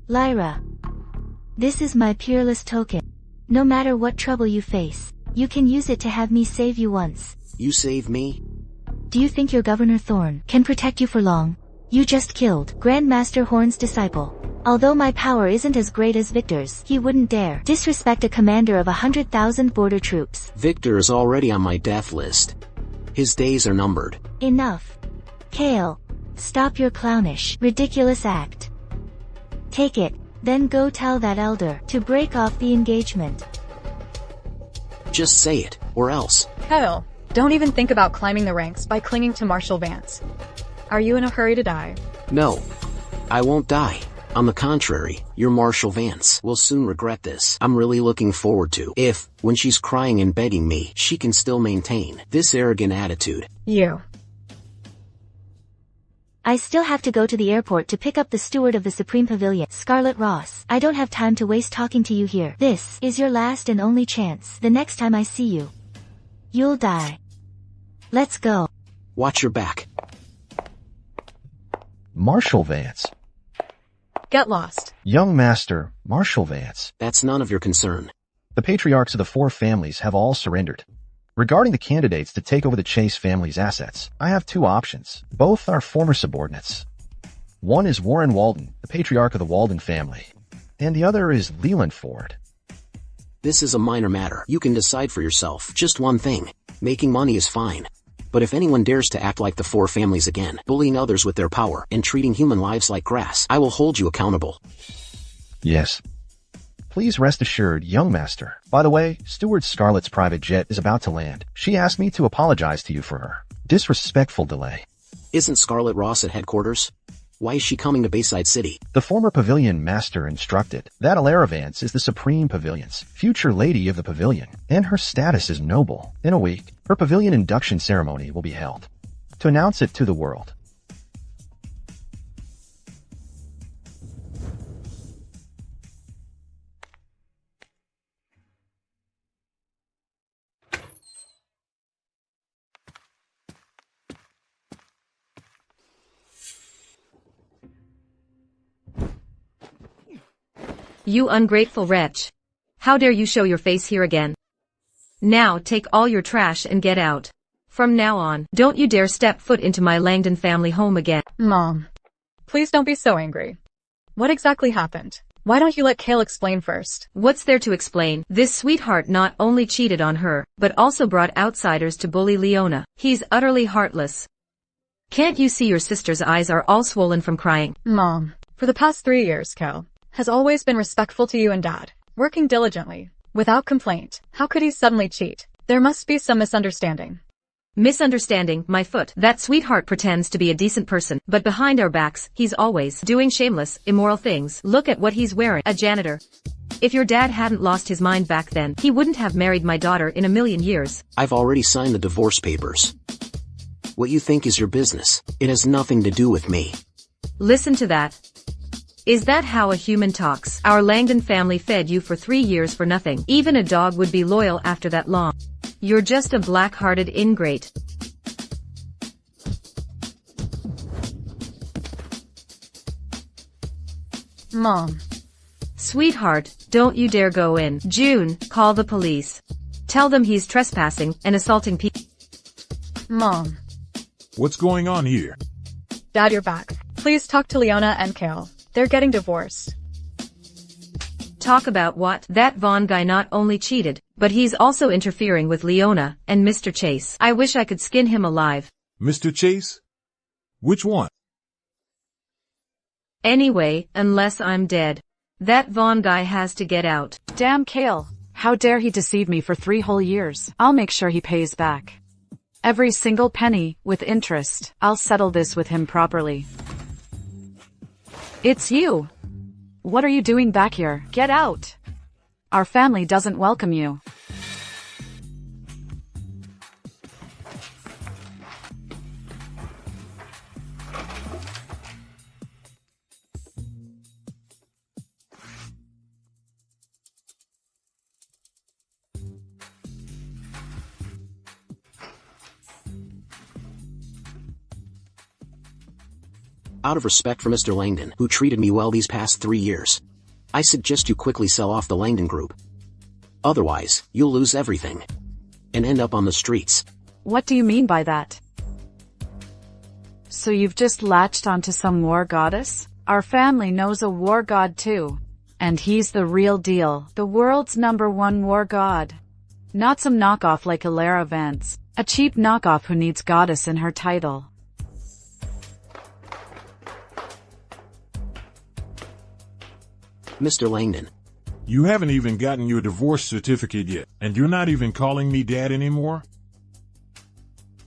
Lyra. This is my peerless token. No matter what trouble you face, you can use it to have me save you once. You save me? Do you think your Governor Thorn can protect you for long? You just killed Grandmaster Horn's disciple. Although my power isn't as great as Victor's, he wouldn't dare disrespect a commander of 100,000 border troops. Victor is already on my death list. His days are numbered. Enough. Kale, stop your clownish, ridiculous act. Take it, then go tell that elder to break off the engagement. Just say it, or else. Kale, don't even think about climbing the ranks by clinging to Marshal Vance. Are you in a hurry to die? No. I won't die. On the contrary, your Marshal Vance will soon regret this. I'm really looking forward to if, when she's crying and begging me, she can still maintain this arrogant attitude. You. I still have to go to the airport to pick up the steward of the Supreme Pavilion, Scarlet Ross. I don't have time to waste talking to you here. This is your last and only chance. The next time I see you, you'll die. Let's go. Watch your back. Marshal Vance. Get lost. Young Master, Marshal Vance. That's none of your concern. The patriarchs of the 4 families have all surrendered. Regarding the candidates to take over the Chase family's assets, I have 2 options. Both are former subordinates. One is Warren Walden, the patriarch of the Walden family, and the other is Leland Ford. This is a minor matter. You can decide for yourself. Just one thing. Making money is fine. But if anyone dares to act like the 4 families again, bullying others with their power, and treating human lives like grass, I will hold you accountable. Yes. Please rest assured, young master. By the way, Steward Scarlet's private jet is about to land. She asked me to apologize to you for her disrespectful delay. Isn't Scarlet Ross at headquarters? Why is she coming to Bayside City? The former Pavilion master instructed that Alara Vance is the Supreme Pavilion's future lady of the Pavilion, and her status is noble. In a week, her Pavilion induction ceremony will be held to announce it to the world. You ungrateful wretch. How dare you show your face here again? Now take all your trash and get out. From now on, don't you dare step foot into my Langdon family home again. Mom, please don't be so angry. What exactly happened? Why don't you let Kale explain first? What's there to explain? This sweetheart not only cheated on her, but also brought outsiders to bully Leona. He's utterly heartless. Can't you see your sister's eyes are all swollen from crying? Mom, for the past 3 years, Kale has always been respectful to you and Dad, working diligently, without complaint. How could he suddenly cheat? There must be some misunderstanding. Misunderstanding, my foot. That sweetheart pretends to be a decent person, but behind our backs, he's always doing shameless, immoral things. Look at what he's wearing, a janitor. If your dad hadn't lost his mind back then, he wouldn't have married my daughter in a million years. I've already signed the divorce papers. What you think is your business. It has nothing to do with me. Listen to that. Is that how a human talks? Our Langdon family fed you for 3 years for nothing. Even a dog would be loyal after that long. You're just a black-hearted ingrate. Mom. Sweetheart, don't you dare go in. June, call the police. Tell them he's trespassing and assaulting people. Mom. What's going on here? Dad, you're back. Please talk to Leona and Kale. They're getting divorced. Talk about what? That Vaughn guy not only cheated, but he's also interfering with Leona and Mr. Chase. I wish I could skin him alive. Mr. Chase? Which one? Anyway, unless I'm dead. That Vaughn guy has to get out. Damn Kale. How dare he deceive me for 3 whole years? I'll make sure he pays back. Every single penny, with interest. I'll settle this with him properly. It's you. What are you doing back here? Get out. Our family doesn't welcome you. Out of respect for Mr. Langdon, who treated me well these past 3 years, I suggest you quickly sell off the Langdon Group. Otherwise, you'll lose everything and end up on the streets. What do you mean by that? So you've just latched onto some war goddess? Our family knows a war god too. And he's the real deal, the world's #1 war god. Not some knockoff like Alara Vance, a cheap knockoff who needs goddess in her title. Mr. Langdon. You haven't even gotten your divorce certificate yet, and you're not even calling me dad anymore?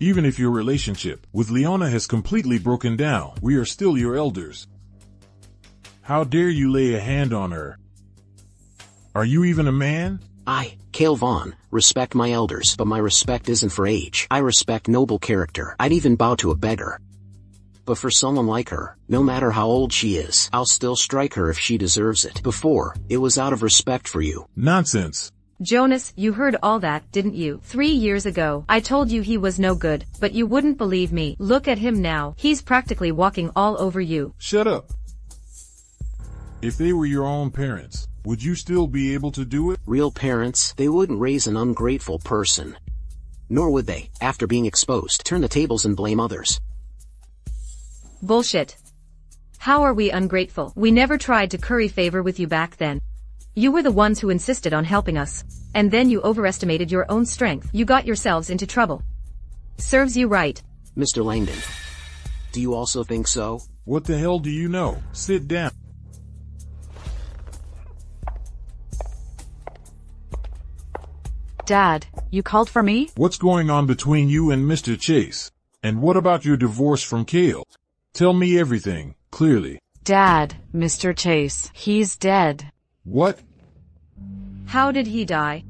Even if your relationship with Leona has completely broken down, we are still your elders. How dare you lay a hand on her? Are you even a man? I, Cale Vaughn, respect my elders, but my respect isn't for age. I respect noble character. I'd even bow to a beggar. But for someone like her, no matter how old she is, I'll still strike her if she deserves it. Before, it was out of respect for you. Nonsense. Jonas, you heard all that, didn't you? 3 years ago, I told you he was no good, but you wouldn't believe me. Look at him now. He's practically walking all over you. Shut up. If they were your own parents, would you still be able to do it? Real parents, they wouldn't raise an ungrateful person. Nor would they, after being exposed, turn the tables and blame others. Bullshit. How are we ungrateful? We never tried to curry favor with you back then. You were the ones who insisted on helping us. And then you overestimated your own strength. You got yourselves into trouble. Serves you right. Mr. Langdon, do you also think so? What the hell do you know? Sit down. Dad, you called for me? What's going on between you and Mr. Chase? And what about your divorce from Kale? Tell me everything, clearly. Dad, Mr. Chase, he's dead. What? How did he die?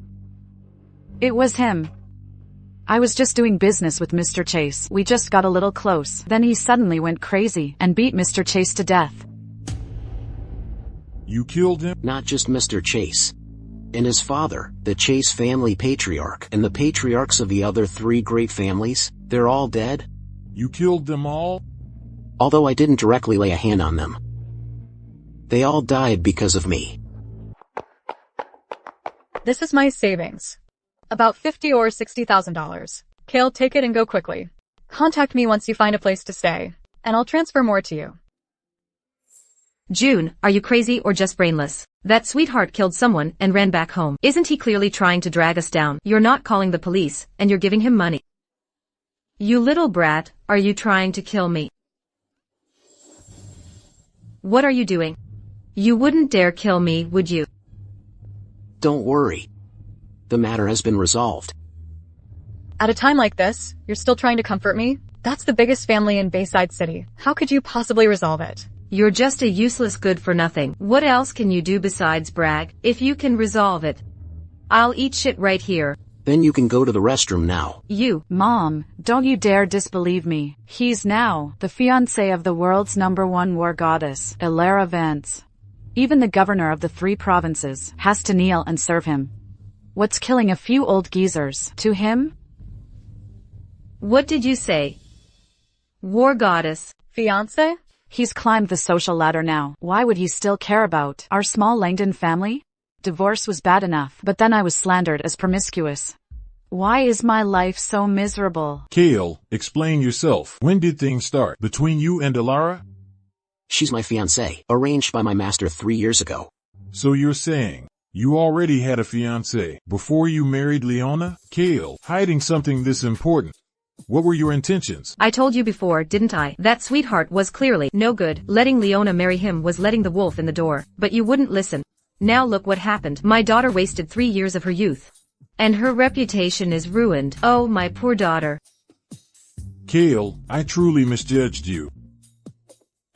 It was him. I was just doing business with Mr. Chase. We just got a little close. Then he suddenly went crazy and beat Mr. Chase to death. You killed him? Not just Mr. Chase. And his father, the Chase family patriarch, and the patriarchs of the other 3 great families, they're all dead? You killed them all? Although I didn't directly lay a hand on them. They all died because of me. This is my savings. About $50,000 or $60,000. Kale, take it and go quickly. Contact me once you find a place to stay, and I'll transfer more to you. June, are you crazy or just brainless? That sweetheart killed someone and ran back home. Isn't he clearly trying to drag us down? You're not calling the police, and you're giving him money. You little brat, are you trying to kill me? What are you doing? You wouldn't dare kill me, would you? Don't worry. The matter has been resolved. At a time like this, you're still trying to comfort me? That's the biggest family in Bayside City. How could you possibly resolve it? You're just a useless good-for-nothing. What else can you do besides brag? If you can resolve it, I'll eat shit right here. Then you can go to the restroom now. You. Mom, don't you dare disbelieve me. He's now the fiancé of the world's #1 war goddess, Ilara Vance. Even the governor of the 3 provinces has to kneel and serve him. What's killing a few old geezers to him? What did you say? War goddess. Fiancé? He's climbed the social ladder now. Why would he still care about our small Langdon family? Divorce was bad enough, but then I was slandered as promiscuous. Why is my life so miserable? Kale, explain yourself. When did things start between you and Ilara? She's my fiancée, arranged by my master 3 years ago. So you're saying you already had a fiancé before you married Leona? Kale, hiding something this important. What were your intentions? I told you before, didn't I? That sweetheart was clearly no good. Letting Leona marry him was letting the wolf in the door. But you wouldn't listen. Now look what happened. My daughter wasted 3 years of her youth. And her reputation is ruined. Oh, my poor daughter. Kale, I truly misjudged you.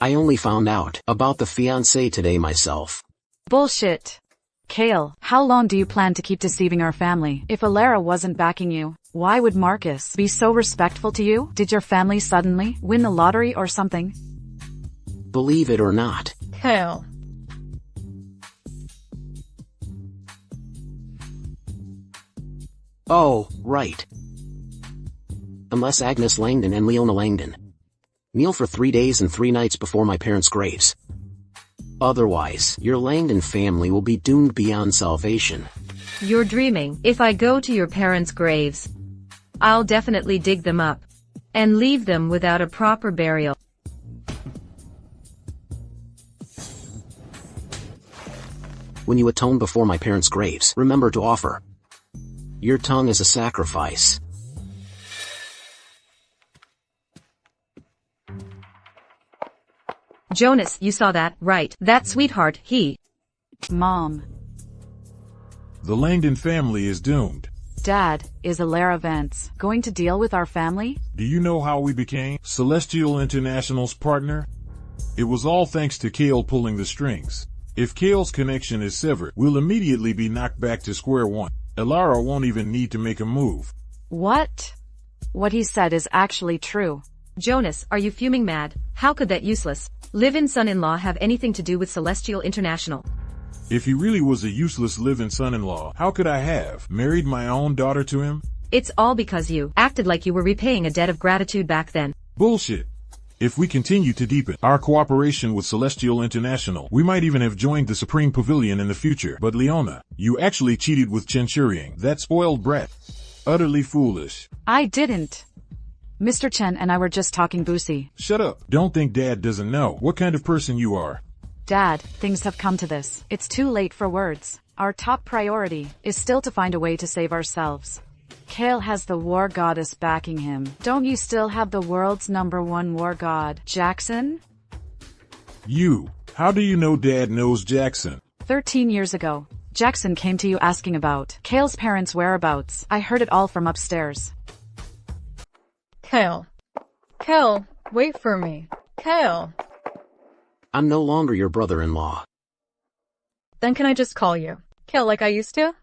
I only found out about the fiancé today myself. Bullshit. Kale, how long do you plan to keep deceiving our family? If Ilara wasn't backing you, why would Marcus be so respectful to you? Did your family suddenly win the lottery or something? Believe it or not. Kale. Oh, right. Unless Agnes Langdon and Leona Langdon kneel for 3 days and 3 nights before my parents' graves. Otherwise, your Langdon family will be doomed beyond salvation. You're dreaming. If I go to your parents' graves, I'll definitely dig them up and leave them without a proper burial. When you atone before my parents' graves, remember to offer your tongue as a sacrifice. Jonas, you saw that, right? That sweetheart, he. Mom. The Langdon family is doomed. Dad, is Ilara Vance going to deal with our family? Do you know how we became Celestial International's partner? It was all thanks to Kale pulling the strings. If Kale's connection is severed, we'll immediately be knocked back to square one. Ilara won't even need to make a move. What? What he said is actually true. Jonas, are you fuming mad? How could that useless live-in son-in-law have anything to do with Celestial International? If he really was a useless live-in son-in-law, how could I have married my own daughter to him? It's all because you acted like you were repaying a debt of gratitude back then. Bullshit. If we continue to deepen our cooperation with Celestial International, we might even have joined the Supreme Pavilion in the future. But Leona, you actually cheated with Chen Shiying, that spoiled brat. Utterly foolish. I didn't. Mr. Chen and I were just talking boosy. Shut up. Don't think Dad doesn't know what kind of person you are. Dad, things have come to this. It's too late for words. Our top priority is still to find a way to save ourselves. Kale has the war goddess backing him. Don't you still have the world's #1 war god, Jackson? How do you know Dad knows Jackson? 13 years ago, Jackson came to you asking about Kale's parents' whereabouts. I heard it all from upstairs. Kale. Kale, wait for me. Kale. I'm no longer your brother-in-law. Then can I just call you Kale like I used to?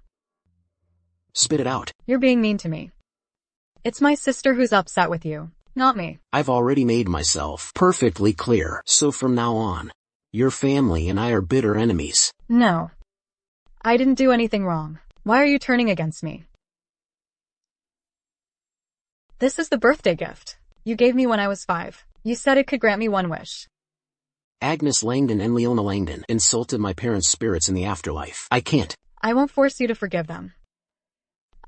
Spit it out. You're being mean to me. It's my sister who's upset with you, not me. I've already made myself perfectly clear, so from now on, your family and I are bitter enemies. No. I didn't do anything wrong. Why are you turning against me? This is the birthday gift you gave me when I was 5. You said it could grant me one wish. Agnes Langdon and Leona Langdon insulted my parents' spirits in the afterlife. I can't. I won't force you to forgive them.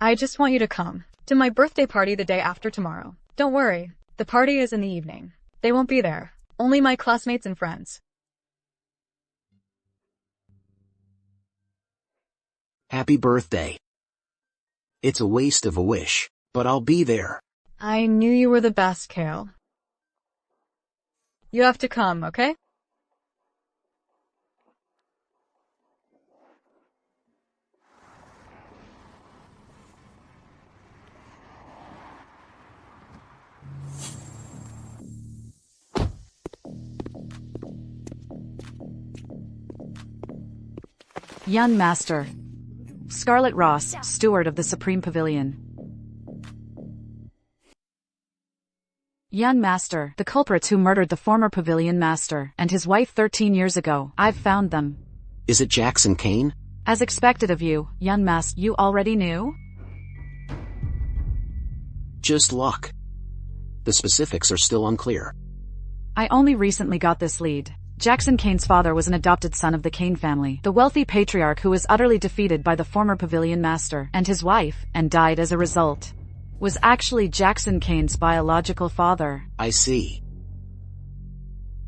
I just want you to come to my birthday party the day after tomorrow. Don't worry, the party is in the evening. They won't be there. Only my classmates and friends. Happy birthday. It's a waste of a wish, but I'll be there. I knew you were the best, Kale. You have to come, okay? Yan Master. Scarlet Ross, steward of the Supreme Pavilion. Yan Master, the culprits who murdered the former Pavilion Master and his wife 13 years ago. I've found them. Is it Jackson Kane? As expected of you, Yan Master, you already knew? Just luck. The specifics are still unclear. I only recently got this lead. Jackson Kane's father was an adopted son of the Kane family, the wealthy patriarch who was utterly defeated by the former Pavilion Master, and his wife, and died as a result, was actually Jackson Kane's biological father. I see.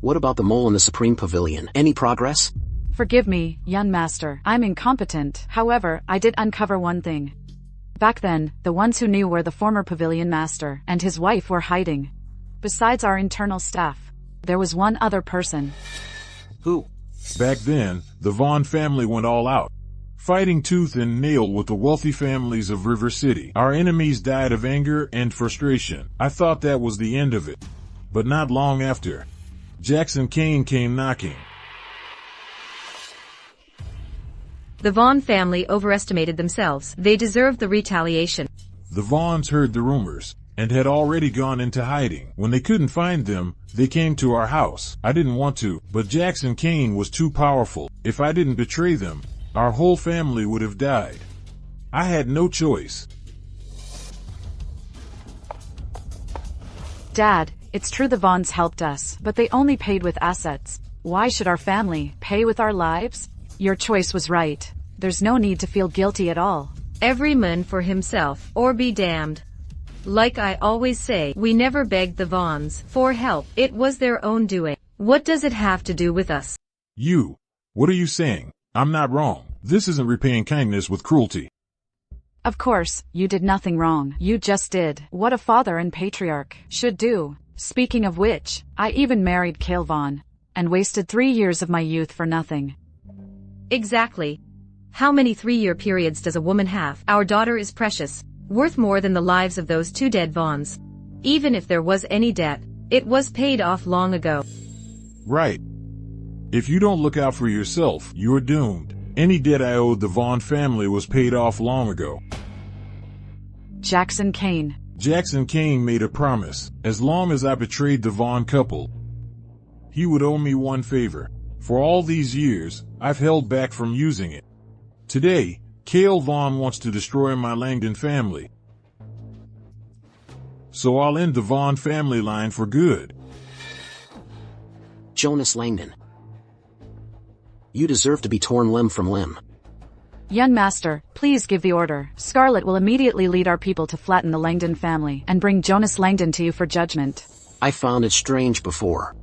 What about the mole in the Supreme Pavilion? Any progress? Forgive me, Yan Master, I'm incompetent. However, I did uncover one thing. Back then, the ones who knew where the former Pavilion Master and his wife were hiding. Besides our internal staff, there was one other person. Who? Back then, the Vaughn family went all out, fighting tooth and nail with the wealthy families of River City. Our enemies died of anger and frustration. I thought that was the end of it. But not long after, Jackson Kane came knocking. The Vaughn family overestimated themselves. They deserved the retaliation. The Vaughns heard the rumors and had already gone into hiding. When they couldn't find them, they came to our house. I didn't want to, but Jackson Kane was too powerful. If I didn't betray them, our whole family would have died. I had no choice. Dad, it's true the Vaughns helped us, but they only paid with assets. Why should our family pay with our lives? Your choice was right. There's no need to feel guilty at all. Every man for himself, or be damned. Like I always say, we never begged the Vaughns for help. It was their own doing. What does it have to do with us? What are you saying? I'm not wrong. This isn't repaying kindness with cruelty. Of course, you did nothing wrong. You just did what a father and patriarch should do. Speaking of which, I even married Kale Vaughn, and wasted 3 years of my youth for nothing. Exactly. How many 3-year periods does a woman have? Our daughter is precious, worth more than the lives of those 2 dead Vaughns. Even if there was any debt, it was paid off long ago. Right. If you don't look out for yourself, you're doomed. Any debt I owed the Vaughn family was paid off long ago. Jackson Kane. Jackson Kane made a promise. As long as I betrayed the Vaughn couple, he would owe me one favor. For all these years, I've held back from using it. Today, Cale Vaughn wants to destroy my Langdon family. So I'll end the Vaughn family line for good. Jonas Langdon. You deserve to be torn limb from limb. Young master, please give the order. Scarlet will immediately lead our people to flatten the Langdon family and bring Jonas Langdon to you for judgment. I found it strange before.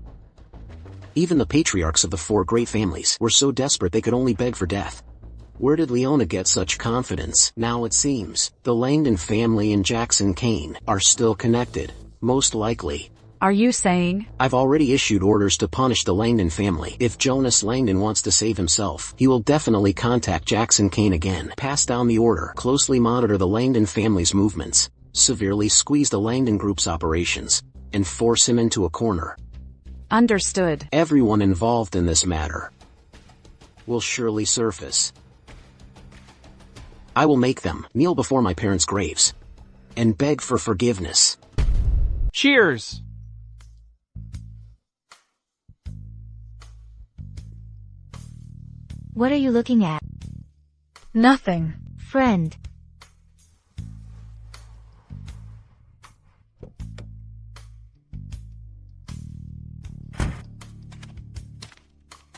Even the patriarchs of the four great families were so desperate they could only beg for death. Where did Leona get such confidence? Now it seems, the Langdon family and Jackson Kane are still connected, most likely. Are you saying? I've already issued orders to punish the Langdon family. If Jonas Langdon wants to save himself, he will definitely contact Jackson Kane again. Pass down the order. Closely monitor the Langdon family's movements. Severely squeeze the Langdon group's operations. And force him into a corner. Understood. Everyone involved in this matter will surely surface. I will make them kneel before my parents' graves and beg for forgiveness. Cheers! What are you looking at? Nothing. Friend.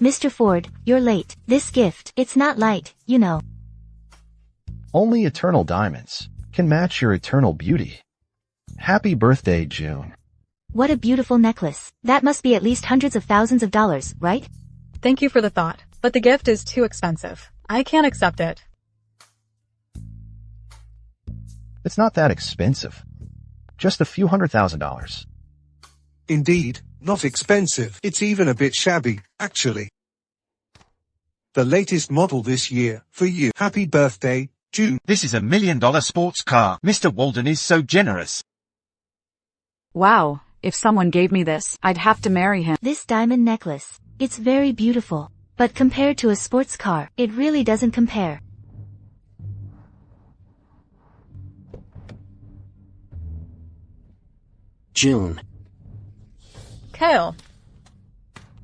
Mr. Ford, you're late. This gift, it's not light, you know. Only eternal diamonds can match your eternal beauty. Happy birthday, June. What a beautiful necklace. That must be at least hundreds of thousands of dollars, right? Thank you for the thought, but the gift is too expensive. I can't accept it. It's not that expensive. Just a few $100,000. Indeed, not expensive. It's even a bit shabby, actually. The latest model this year, for you. Happy birthday, June. This is $1 million sports car. Mr. Walden is so generous. Wow, if someone gave me this, I'd have to marry him. This diamond necklace, it's very beautiful. But compared to a sports car, it really doesn't compare. June. Cale.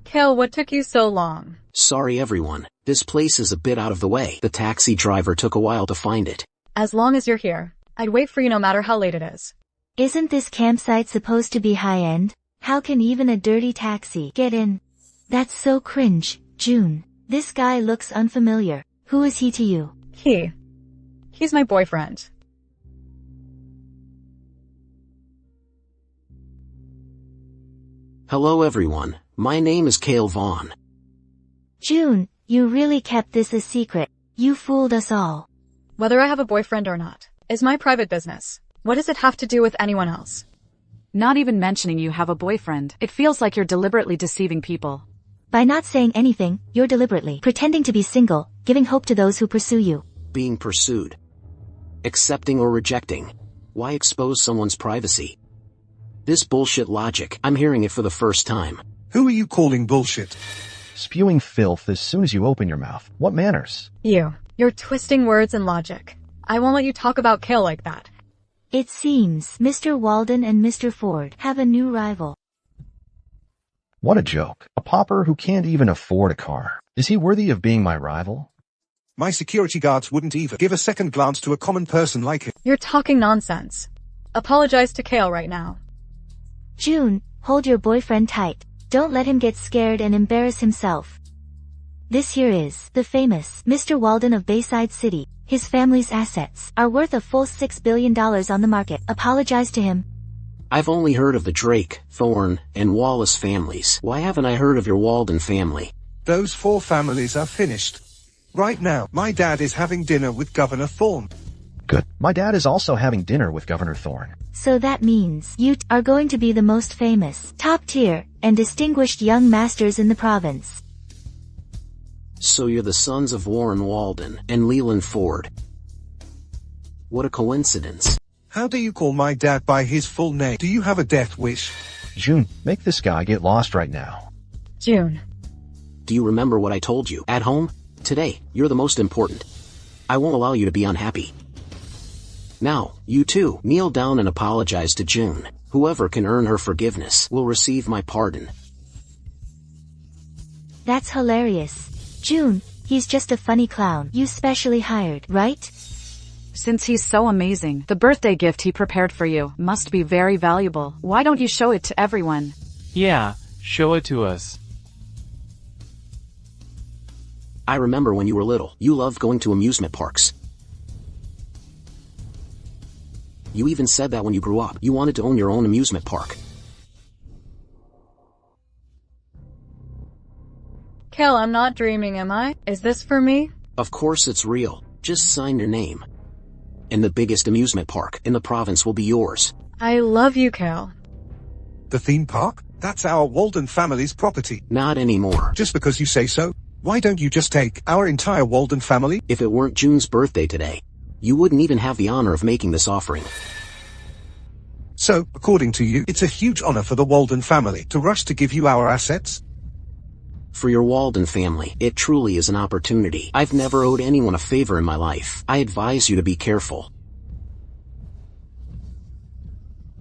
Cale, what took you so long? Sorry everyone, this place is a bit out of the way. The taxi driver took a while to find it. As long as you're here, I'd wait for you no matter how late it is. Isn't this campsite supposed to be high-end? How can even a dirty taxi get in? That's so cringe, June. This guy looks unfamiliar. Who is he to you? He's my boyfriend. Hello everyone, my name is Cale Vaughn. June, you really kept this a secret. You fooled us all. Whether I have a boyfriend or not is my private business. What does it have to do with anyone else? Not even mentioning you have a boyfriend. It feels like you're deliberately deceiving people. By not saying anything, you're deliberately pretending to be single, giving hope to those who pursue you. Being pursued. Accepting or rejecting. Why expose someone's privacy? This bullshit logic, I'm hearing it for the first time. Who are you calling bullshit? Spewing filth as soon as you open your mouth. What manners? You're twisting words and logic. I won't let you talk about Cale like that. It seems Mr. Walden and Mr. Ford have a new rival. What a joke. A pauper who can't even afford a car. Is he worthy of being my rival? My security guards wouldn't even give a second glance to a common person like him. You're talking nonsense. Apologize to Cale right now. June, hold your boyfriend tight. Don't let him get scared and embarrass himself. This here is the famous Mr. Walden of Bayside City. His family's assets are worth a full $6 billion on the market. Apologize to him. I've only heard of the Drake, Thorne, and Wallace families. Why haven't I heard of your Walden family? Those four families are finished. Right now, my dad is having dinner with Governor Thorne. Good. My dad is also having dinner with Governor Thorne. So that means you are going to be the most famous, top tier, and distinguished young masters in the province. So you're the sons of Warren Walden and Leland Ford. What a coincidence. How do you call my dad by his full name? Do you have a death wish? June, make this guy get lost right now. June. Do you remember what I told you at home? Today, you're the most important. I won't allow you to be unhappy. Now, you two, kneel down and apologize to June. Whoever can earn her forgiveness will receive my pardon. That's hilarious. June, he's just a funny clown you specially hired, right? Since he's so amazing, the birthday gift he prepared for you must be very valuable. Why don't you show it to everyone? Yeah, show it to us. I remember when you were little, you loved going to amusement parks. You even said that when you grew up, you wanted to own your own amusement park. Kale, I'm not dreaming, am I? Is this for me? Of course it's real. Just sign your name. And the biggest amusement park in the province will be yours. I love you, Kale. The theme park? That's our Walden family's property. Not anymore. Just because you say so? Why don't you just take our entire Walden family? If it weren't June's birthday today, you wouldn't even have the honor of making this offering. So, according to you, it's a huge honor for the Walden family to rush to give you our assets? For your Walden family, it truly is an opportunity. I've never owed anyone a favor in my life. I advise you to be careful.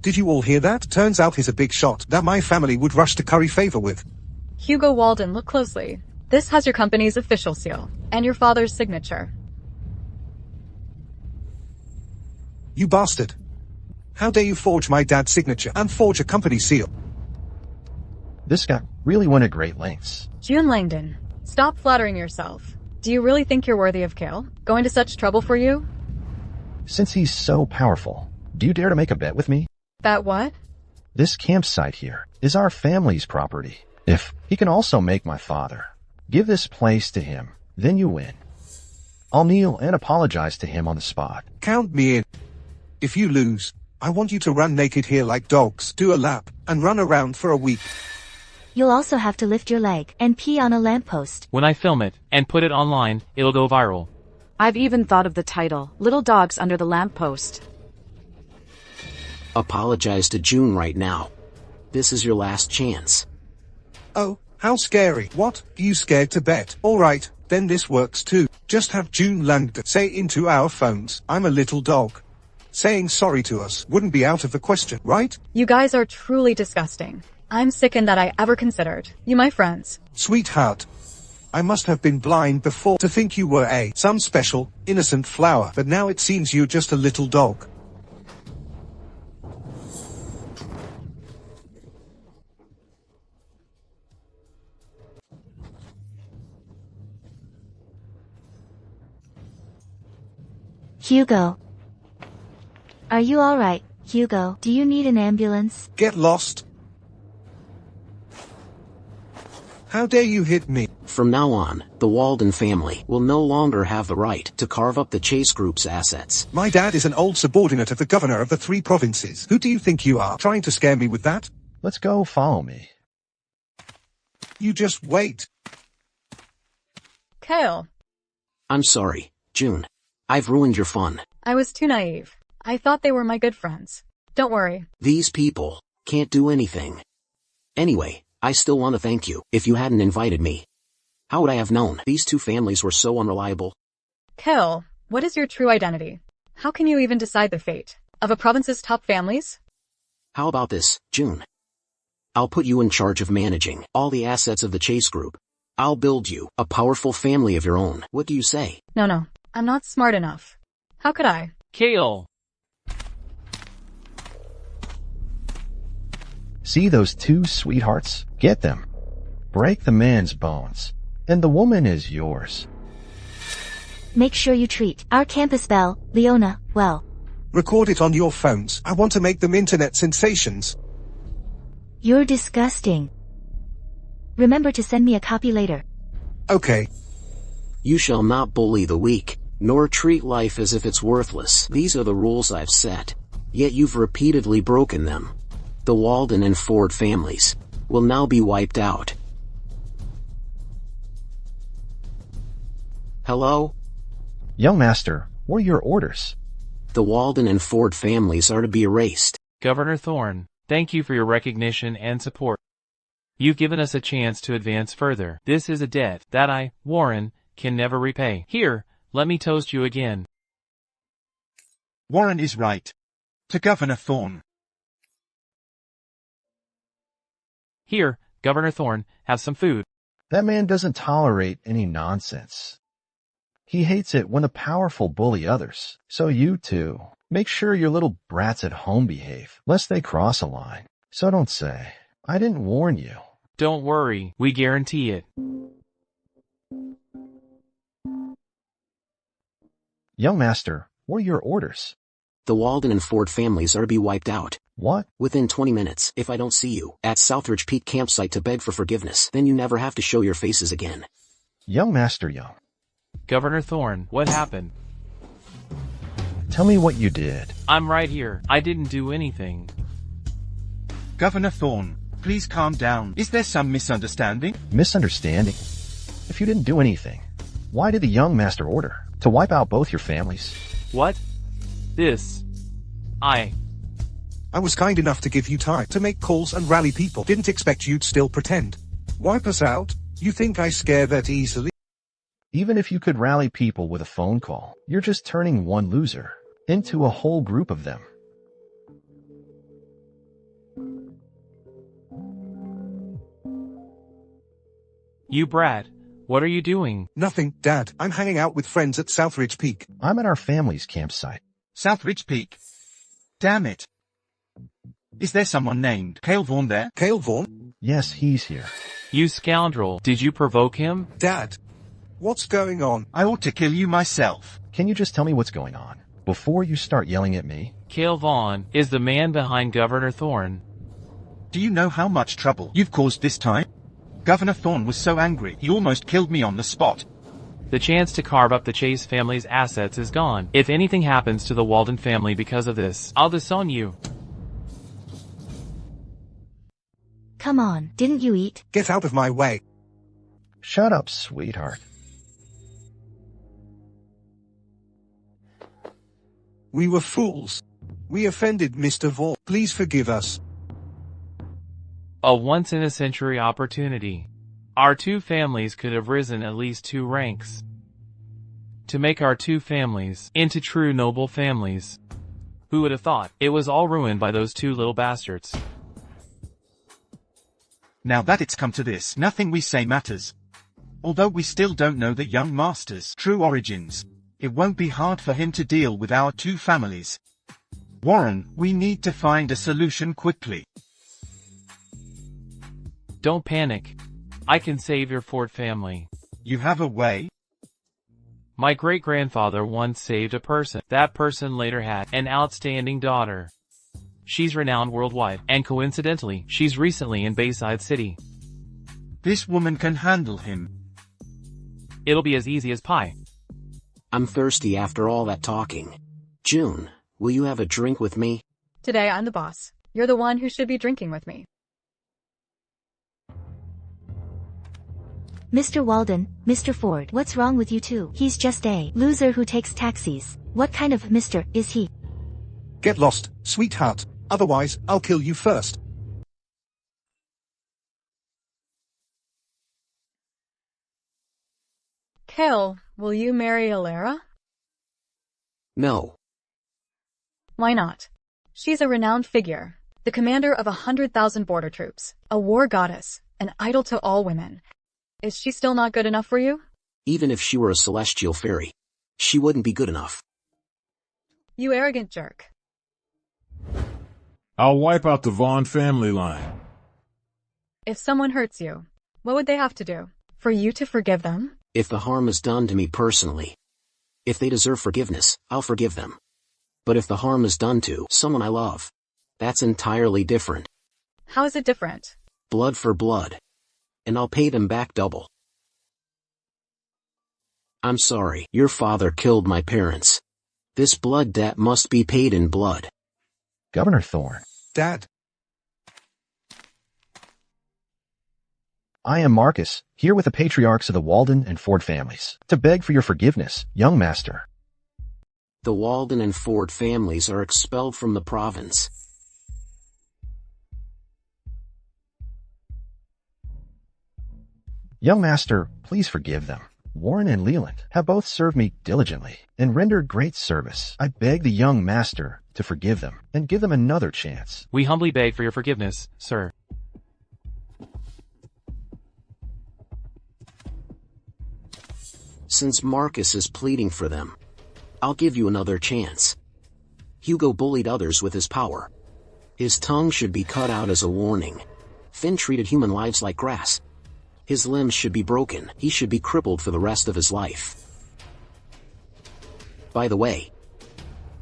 Did you all hear that? Turns out he's a big shot that my family would rush to curry favor with. Hugo Walden, look closely. This has your company's official seal, and your father's signature. You bastard. How dare you forge my dad's signature and forge a company seal? This guy really went to great lengths. June Langdon, stop flattering yourself. Do you really think you're worthy of Kale? Going to such trouble for you? Since he's so powerful, do you dare to make a bet with me? That what? This campsite here is our family's property. If he can also make my father, give this place to him, then you win. I'll kneel and apologize to him on the spot. Count me in. If you lose, I want you to run naked here like dogs, do a lap, and run around for a week. You'll also have to lift your leg and pee on a lamppost. When I film it and put it online, it'll go viral. I've even thought of the title, Little Dogs Under the Lamppost. Apologize to June right now. This is your last chance. Oh, how scary. What? You scared to bet? Alright, then this works too. Just have June Langdon say into our phones, I'm a little dog. Saying sorry to us wouldn't be out of the question, right? You guys are truly disgusting. I'm sickened that I ever considered you my friends. Sweetheart. I must have been blind before to think you were some special, innocent flower, but now it seems you're just a little dog. Hugo. Are you alright, Hugo? Do you need an ambulance? Get lost. How dare you hit me? From now on, the Walden family will no longer have the right to carve up the Chase Group's assets. My dad is an old subordinate of the governor of the 3 provinces. Who do you think you are, trying to scare me with that? Let's go, follow me. You just wait. Kale. I'm sorry, June. I've ruined your fun. I was too naive. I thought they were my good friends. Don't worry. These people can't do anything. Anyway, I still want to thank you. If you hadn't invited me, how would I have known these 2 families were so unreliable? Kale, what is your true identity? How can you even decide the fate of a province's top families? How about this, June? I'll put you in charge of managing all the assets of the Chase Group. I'll build you a powerful family of your own. What do you say? No, I'm not smart enough. How could I? Kale! See those 2 sweethearts? Get them. Break the man's bones, and the woman is yours. Make sure you treat our campus belle, Leona, well. Record it on your phones. I want to make them internet sensations. You're disgusting. Remember to send me a copy later. Okay. You shall not bully the weak, nor treat life as if it's worthless. These are the rules I've set, yet you've repeatedly broken them. The Walden and Ford families will now be wiped out. Hello? Young master, what are your orders? The Walden and Ford families are to be erased. Governor Thorne, thank you for your recognition and support. You've given us a chance to advance further. This is a debt that I, Warren, can never repay. Here, let me toast you again. Warren is right. To Governor Thorne. Here, Governor Thorne, have some food. That man doesn't tolerate any nonsense. He hates it when the powerful bully others. So you too. Make sure your little brats at home behave, lest they cross a line. So don't say, I didn't warn you. Don't worry, we guarantee it. Young master, what are your orders? The Walden and Ford families are to be wiped out. What? Within 20 minutes, if I don't see you at Southridge Peak campsite to beg for forgiveness, then you never have to show your faces again. Young master Young. Governor Thorne, what happened? Tell me what you did. I'm right here. I didn't do anything. Governor Thorne, please calm down. Is there some misunderstanding? Misunderstanding? If you didn't do anything, why did the young master order to wipe out both your families? What? I was kind enough to give you time to make calls and rally people. Didn't expect you'd still pretend. Wipe us out? You think I scare that easily? Even if you could rally people with a phone call, you're just turning one loser into a whole group of them. You brat, what are you doing? Nothing, Dad. I'm hanging out with friends at Southridge Peak. I'm at our family's campsite. Southridge Peak. Damn it. Is there someone named Cale Vaughan there? Cale Vaughan? Yes, he's here. You scoundrel, did you provoke him? Dad, what's going on? I ought to kill you myself. Can you just tell me what's going on before you start yelling at me? Cale Vaughan is the man behind Governor Thorne. Do you know how much trouble you've caused this time? Governor Thorne was so angry he almost killed me on the spot. The chance to carve up the Chase family's assets is gone. If anything happens to the Walden family because of this, I'll disown you. Come on, didn't you eat? Get out of my way. Shut up, sweetheart. We were fools. We offended Mr. Vaughan. Please forgive us. A once-in-a-century opportunity. Our two families could have risen at least 2 ranks. To make our two families into true noble families. Who would have thought? It was all ruined by those 2 little bastards. Now that it's come to this, nothing we say matters. Although we still don't know the young master's true origins, it won't be hard for him to deal with our 2 families. Warren, we need to find a solution quickly. Don't panic. I can save your Ford family. You have a way? My great-grandfather once saved a person. That person later had an outstanding daughter. She's renowned worldwide, and coincidentally, she's recently in Bayside City. This woman can handle him. It'll be as easy as pie. I'm thirsty after all that talking. June, will you have a drink with me? Today I'm the boss. You're the one who should be drinking with me. Mr. Walden, Mr. Ford, what's wrong with you two? He's just a loser who takes taxis. What kind of mister is he? Get lost, sweetheart. Otherwise, I'll kill you first. Cale, will you marry Alara? No. Why not? She's a renowned figure, the commander of 100,000 border troops, a war goddess, an idol to all women. Is she still not good enough for you? Even if she were a celestial fairy, she wouldn't be good enough. You arrogant jerk. I'll wipe out the Vaughn family line. If someone hurts you, what would they have to do? For you to forgive them? If the harm is done to me personally, if they deserve forgiveness, I'll forgive them. But if the harm is done to someone I love, that's entirely different. How is it different? Blood for blood. And I'll pay them back double. I'm sorry, your father killed my parents. This blood debt must be paid in blood. Governor Thorne. Dad. I am Marcus, here with the patriarchs of the Walden and Ford families, to beg for your forgiveness, young master. The Walden and Ford families are expelled from the province. Young master, please forgive them. Warren and Leland have both served me diligently and rendered great service. I beg the young master to forgive them and give them another chance. We humbly beg for your forgiveness, sir. Since Marcus is pleading for them, I'll give you another chance. Hugo bullied others with his power. His tongue should be cut out as a warning. Finn treated human lives like grass. His limbs should be broken. He should be crippled for the rest of his life. By the way,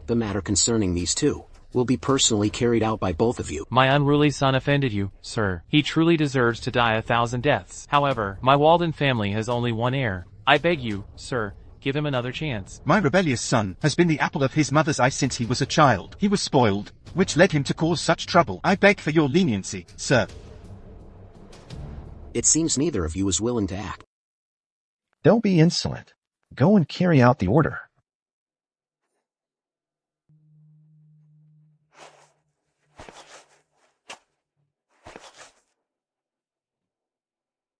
the matter concerning these two will be personally carried out by both of you. My unruly son offended you, sir. He truly deserves to die 1,000 deaths. However, my Walden family has only one heir. I beg you, sir, give him another chance. My rebellious son has been the apple of his mother's eye since he was a child. He was spoiled, which led him to cause such trouble. I beg for your leniency, sir. It seems neither of you is willing to act. Don't be insolent. Go and carry out the order.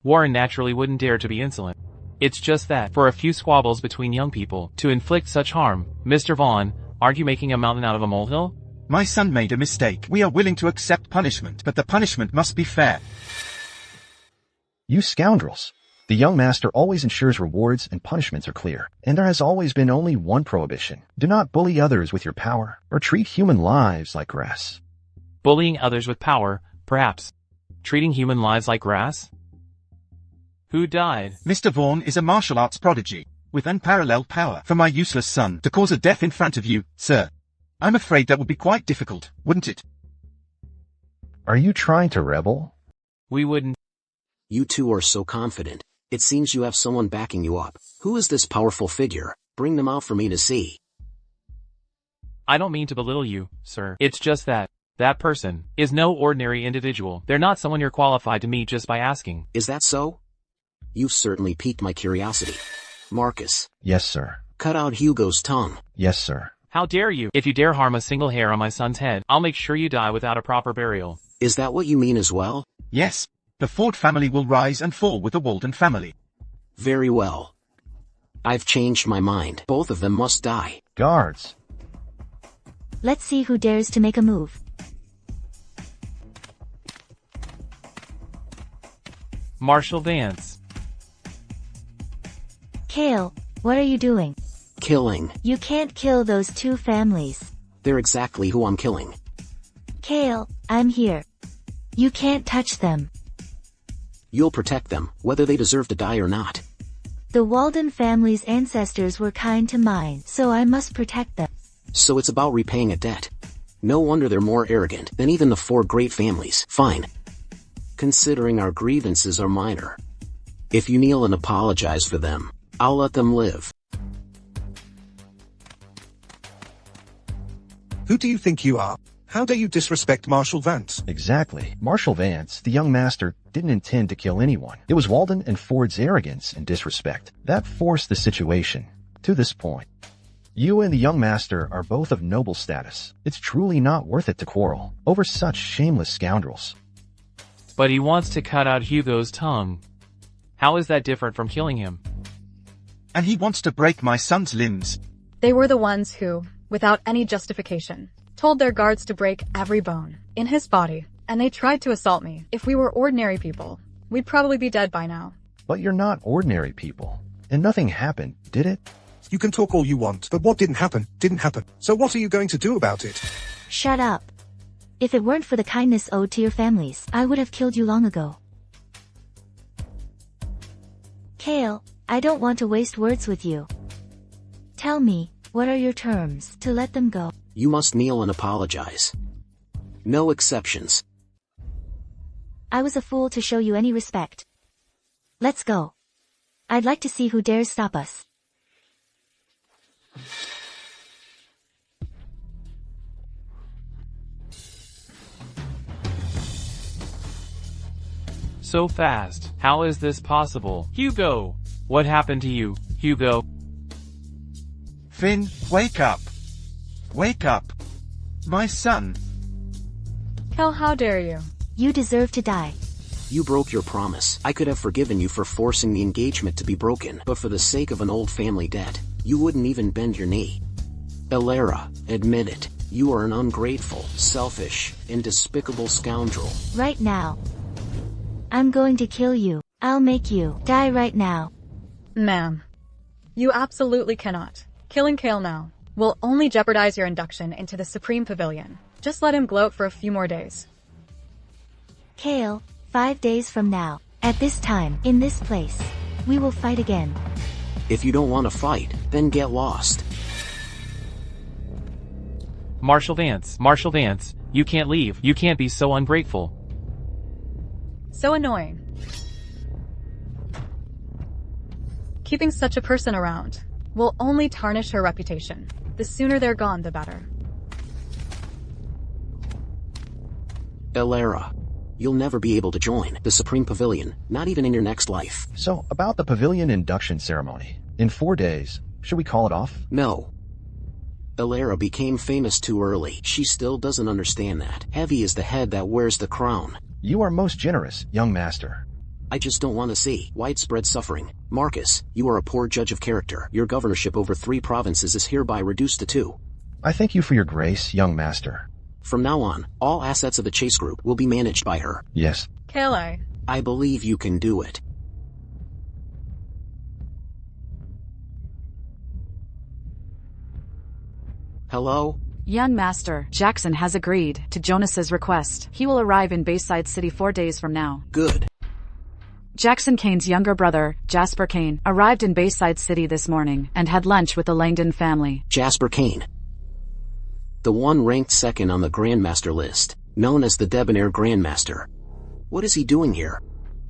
Warren naturally wouldn't dare to be insolent. It's just that, for a few squabbles between young people, to inflict such harm, Mr. Vaughn, aren't you making a mountain out of a molehill? My son made a mistake. We are willing to accept punishment, but the punishment must be fair. You scoundrels. The young master always ensures rewards and punishments are clear, and there has always been only one prohibition. Do not bully others with your power, or treat human lives like grass. Bullying others with power, perhaps. Treating human lives like grass? Who died? Mr. Vaughn is a martial arts prodigy, with unparalleled power. For my useless son to cause a death in front of you, sir, I'm afraid that would be quite difficult, wouldn't it? Are you trying to rebel? We wouldn't. You two are so confident. It seems you have someone backing you up. Who is this powerful figure? Bring them out for me to see. I don't mean to belittle you, sir. It's just that person is no ordinary individual. They're not someone you're qualified to meet just by asking. Is that so? You've certainly piqued my curiosity. Marcus. Yes, sir. Cut out Hugo's tongue. Yes, sir. How dare you? If you dare harm a single hair on my son's head, I'll make sure you die without a proper burial. Is that what you mean as well? Yes. The Ford family will rise and fall with the Walden family. Very well. I've changed my mind. Both of them must die. Guards. Let's see who dares to make a move. Marshal Vance. Kale, what are you doing? Killing. You can't kill those two families. They're exactly who I'm killing. Kale, I'm here. You can't touch them. You'll protect them, whether they deserve to die or not. The Walden family's ancestors were kind to mine, so I must protect them. So it's about repaying a debt. No wonder they're more arrogant than even the four great families. Fine. Considering our grievances are minor. If you kneel and apologize for them, I'll let them live. Who do you think you are? How dare you disrespect Marshal Vance? Exactly. Marshal Vance, the young master, didn't intend to kill anyone. It was Walden and Ford's arrogance and disrespect that forced the situation to this point. You and the young master are both of noble status. It's truly not worth it to quarrel over such shameless scoundrels. But he wants to cut out Hugo's tongue. How is that different from killing him? And he wants to break my son's limbs. They were the ones who, without any justification, told their guards to break every bone in his body, and they tried to assault me. If we were ordinary people, we'd probably be dead by now. But you're not ordinary people, and nothing happened, did it? You can talk all you want, but what didn't happen, didn't happen. So what are you going to do about it? Shut up. If it weren't for the kindness owed to your families, I would have killed you long ago. Kale, I don't want to waste words with you. Tell me, what are your terms to let them go? You must kneel and apologize. No exceptions. I was a fool to show you any respect. Let's go. I'd like to see who dares stop us. So fast. How is this possible? Hugo! What happened to you, Hugo? Finn, wake up. Wake up. My son. Kel, how dare you? You deserve to die. You broke your promise. I could have forgiven you for forcing the engagement to be broken, but for the sake of an old family debt, you wouldn't even bend your knee. Elara, admit it. You are an ungrateful, selfish, and despicable scoundrel. Right now. I'm going to kill you. I'll make you die right now. Ma'am. You absolutely cannot. Killing Kale now will only jeopardize your induction into the Supreme Pavilion. Just let him gloat for a few more days. Kale, 5 days from now, at this time, in this place, we will fight again. If you don't want to fight, then get lost. Marshal Vance, you can't leave. You can't be so ungrateful. So annoying. Keeping such a person around will only tarnish her reputation. The sooner they're gone, the better. Elara, you'll never be able to join the Supreme Pavilion, not even in your next life. So, about the Pavilion induction ceremony. In 4 days, should we call it off? No. Elara became famous too early. She still doesn't understand that. Heavy is the head that wears the crown. You are most generous, young master. I just don't want to see widespread suffering. Marcus, you are a poor judge of character. Your governorship over 3 provinces is hereby reduced to 2. I thank you for your grace, young master. From now on, all assets of the Chase Group will be managed by her. Yes. Kale. I believe you can do it. Hello? Young master, Jackson has agreed to Jonas's request. He will arrive in Bayside City 4 days from now. Good. Jackson Kane's younger brother, Jasper Kane, arrived in Bayside City this morning and had lunch with the Langdon family. Jasper Kane. The one ranked second on the Grandmaster list, known as the Debonair Grandmaster. What is he doing here?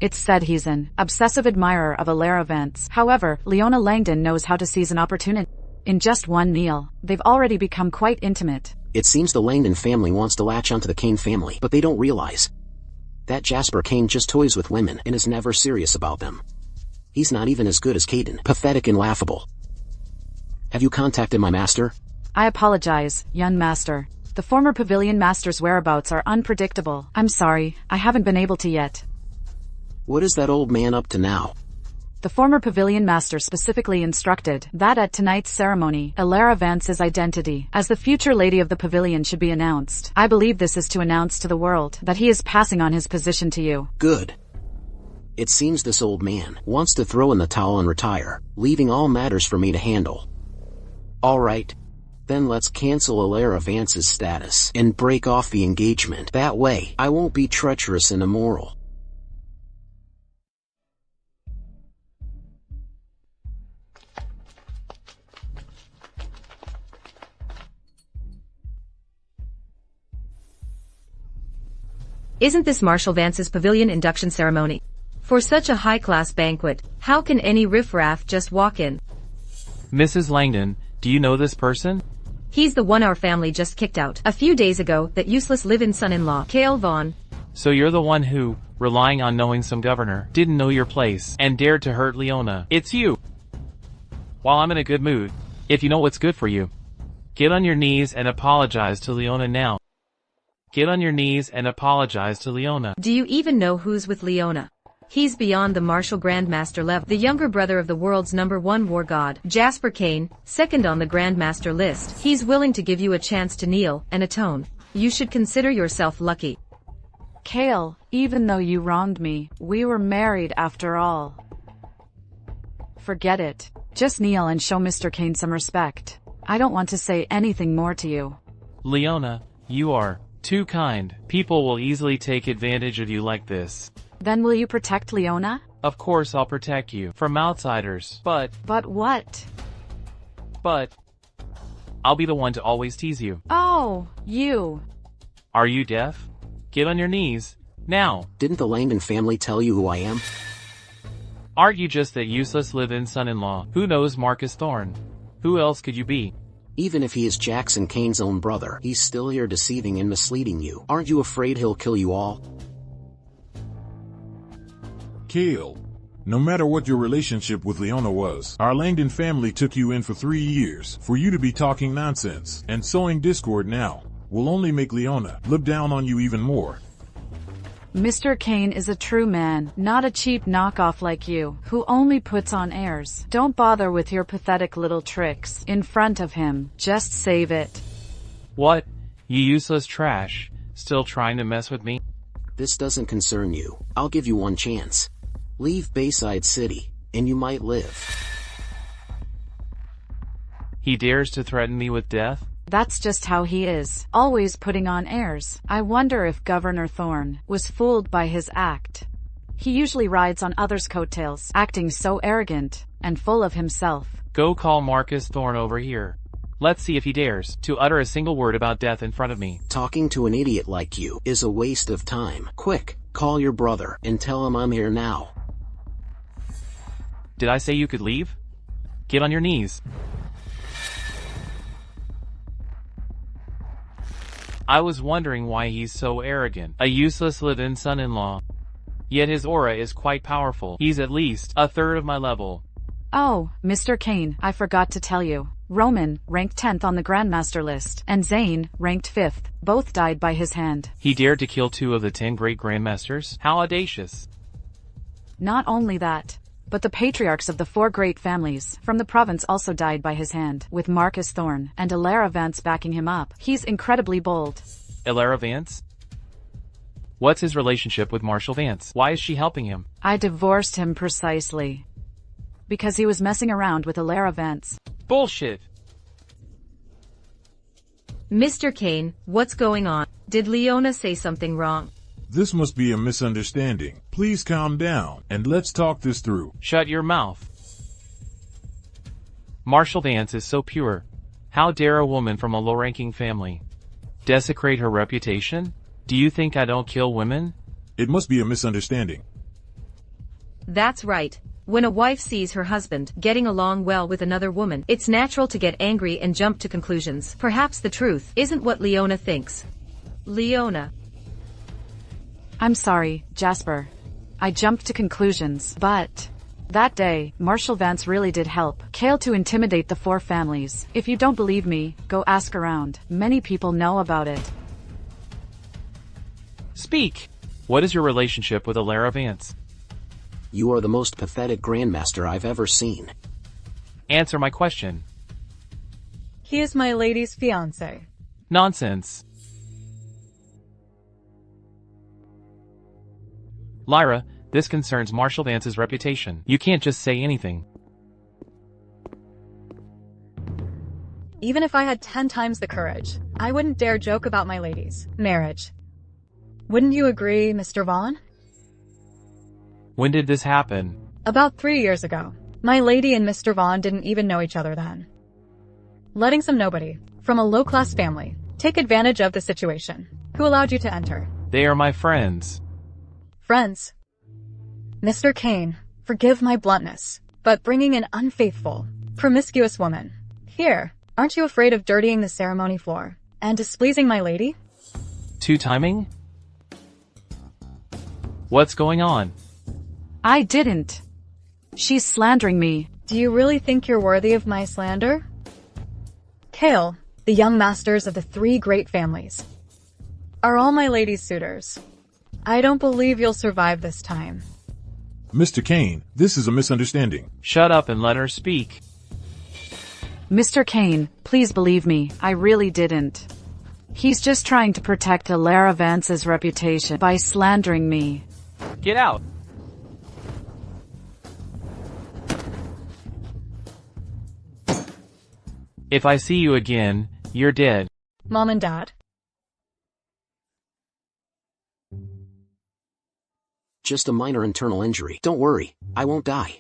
It's said he's an obsessive admirer of Elara Vance. However, Leona Langdon knows how to seize an opportunity. In just one meal, they've already become quite intimate. It seems the Langdon family wants to latch onto the Kane family, but they don't realize that Jasper Kane just toys with women and is never serious about them. He's not even as good as Caden. Pathetic and laughable. Have you contacted my master? I apologize, young master. The former Pavilion master's whereabouts are unpredictable. I'm sorry, I haven't been able to yet. What is that old man up to now? The former Pavilion master specifically instructed that at tonight's ceremony, Elara Vance's identity as the future lady of the Pavilion should be announced. I believe this is to announce to the world that he is passing on his position to you. Good. It seems this old man wants to throw in the towel and retire, leaving all matters for me to handle. All right. Then let's cancel Elara Vance's status and break off the engagement. That way, I won't be treacherous and immoral. Isn't this Marshal Vance's Pavilion induction ceremony? For such a high-class banquet, how can any riffraff just walk in? Mrs. Langdon, do you know this person? He's the one our family just kicked out a few days ago, that useless live-in son-in-law, Cale Vaughn. So you're the one who, relying on knowing some governor, didn't know your place, and dared to hurt Leona. It's you! While I'm in a good mood, if you know what's good for you, get on your knees and apologize to Leona now. Get on your knees and apologize to Leona. Do you even know who's with Leona? He's beyond the Marshal Grandmaster level, the younger brother of the world's #1 war god, Jasper Kane, second on the Grandmaster list. He's willing to give you a chance to kneel and atone. You should consider yourself lucky. Cale, even though you wronged me, we were married after all. Forget it. Just kneel and show Mr. Kane some respect. I don't want to say anything more to you. Leona, you are too kind. People will easily take advantage of you like this. Then will you protect Leona? Of course I'll protect you from outsiders, but what? I'll be the one to always tease you. Oh, you. Are you deaf? Get on your knees, now. Didn't the Langdon family tell you who I am? Aren't you just that useless live-in son-in-law? Who knows Marcus Thorne? Who else could you be? Even if he is Jackson Kane's own brother, he's still here deceiving and misleading you. Aren't you afraid he'll kill you all? Cale, no matter what your relationship with Leona was, our Langdon family took you in for 3 years. For you to be talking nonsense and sowing discord now will only make Leona look down on you even more. Mr. Kane is a true man, not a cheap knockoff like you, who only puts on airs. Don't bother with your pathetic little tricks in front of him. Just save it. What? You useless trash. Still trying to mess with me? This doesn't concern you. I'll give you one chance. Leave Bayside City, and you might live. He dares to threaten me with death? That's just how he is, always putting on airs. I wonder if Governor Thorne was fooled by his act. He usually rides on others' coattails, acting so arrogant and full of himself. Go call Marcus Thorne over here. Let's see if he dares to utter a single word about death in front of me. Talking to an idiot like you is a waste of time. Quick, call your brother and tell him I'm here now. Did I say you could leave? Get on your knees. I was wondering why he's so arrogant. A useless live-in son-in-law. Yet his aura is quite powerful. He's at least a third of my level. Oh, Mr. Kane, I forgot to tell you. Roman, ranked 10th on the Grandmaster list, and Zane, ranked 5th. Both died by his hand. He dared to kill 2 of the 10 great Grandmasters? How audacious. Not only that, but the patriarchs of the 4 great families from the province also died by his hand, with Marcus Thorne and Elara Vance backing him up. He's incredibly bold. Elara Vance? What's his relationship with Marshal Vance? Why is she helping him? I divorced him precisely because he was messing around with Elara Vance. Bullshit! Mr. Kane, what's going on? Did Leona say something wrong? This must be a misunderstanding. Please calm down, and let's talk this through. Shut your mouth. Marshal Vance is so pure. How dare a woman from a low-ranking family desecrate her reputation? Do you think I don't kill women? It must be a misunderstanding. That's right. When a wife sees her husband getting along well with another woman, it's natural to get angry and jump to conclusions. Perhaps the truth isn't what Leona thinks. Leona. I'm sorry, Jasper. I jumped to conclusions, but that day, Marshal Vance really did help Kale to intimidate the 4 families. If you don't believe me, go ask around. Many people know about it. Speak! What is your relationship with Elara Vance? You are the most pathetic Grandmaster I've ever seen. Answer my question. He is my lady's fiancé. Nonsense. Lyra, this concerns Marshal Vance's reputation. You can't just say anything. Even if I had 10 times the courage, I wouldn't dare joke about my lady's marriage. Wouldn't you agree, Mr. Vaughn? When did this happen? About 3 years ago. My lady and Mr. Vaughn didn't even know each other then. Letting some nobody, from a low-class family, take advantage of the situation. Who allowed you to enter? They are my friends. Friends. Mr. Kane, forgive my bluntness, but bringing an unfaithful, promiscuous woman here, aren't you afraid of dirtying the ceremony floor and displeasing my lady? Two-timing? What's going on? I didn't. She's slandering me. Do you really think you're worthy of my slander? Kale, the young masters of the 3 great families, are all my lady's suitors. I don't believe you'll survive this time. Mr. Kane, this is a misunderstanding. Shut up and let her speak. Mr. Kane, please believe me, I really didn't. He's just trying to protect Elara Vance's reputation by slandering me. Get out. If I see you again, you're dead. Mom and Dad. Just a minor internal injury. Don't worry, I won't die.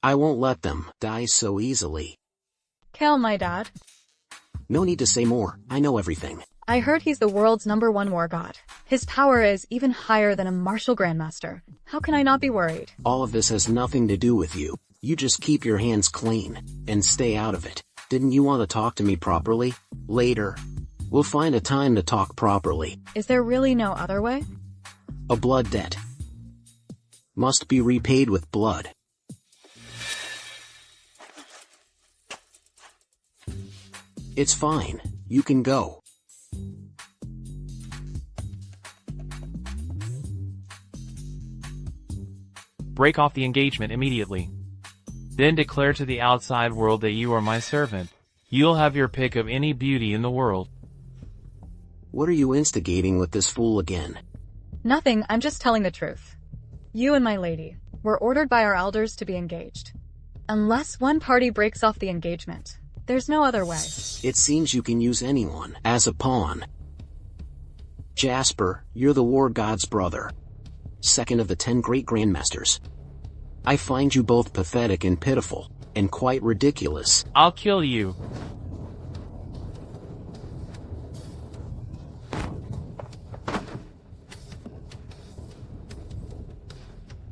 I won't let them die so easily. Kale, my dad. No need to say more, I know everything. I heard he's the world's #1 war god. His power is even higher than a martial grandmaster. How can I not be worried? All of this has nothing to do with you. You just keep your hands clean and stay out of it. Didn't you want to talk to me properly? Later. We'll find a time to talk properly. Is there really no other way? A blood debt must be repaid with blood. It's fine, you can go. break off the engagement immediately. Then declare to the outside world that you are my servant. You'll have your pick of any beauty in the world. What are you instigating with this fool again? Nothing, I'm just telling the truth. You and my lady were ordered by our elders to be engaged. Unless one party breaks off the engagement, there's no other way. It seems you can use anyone as a pawn. Jasper, you're the war god's brother. Second of the 10 great grandmasters. I find you both pathetic and pitiful, and quite ridiculous. I'll kill you.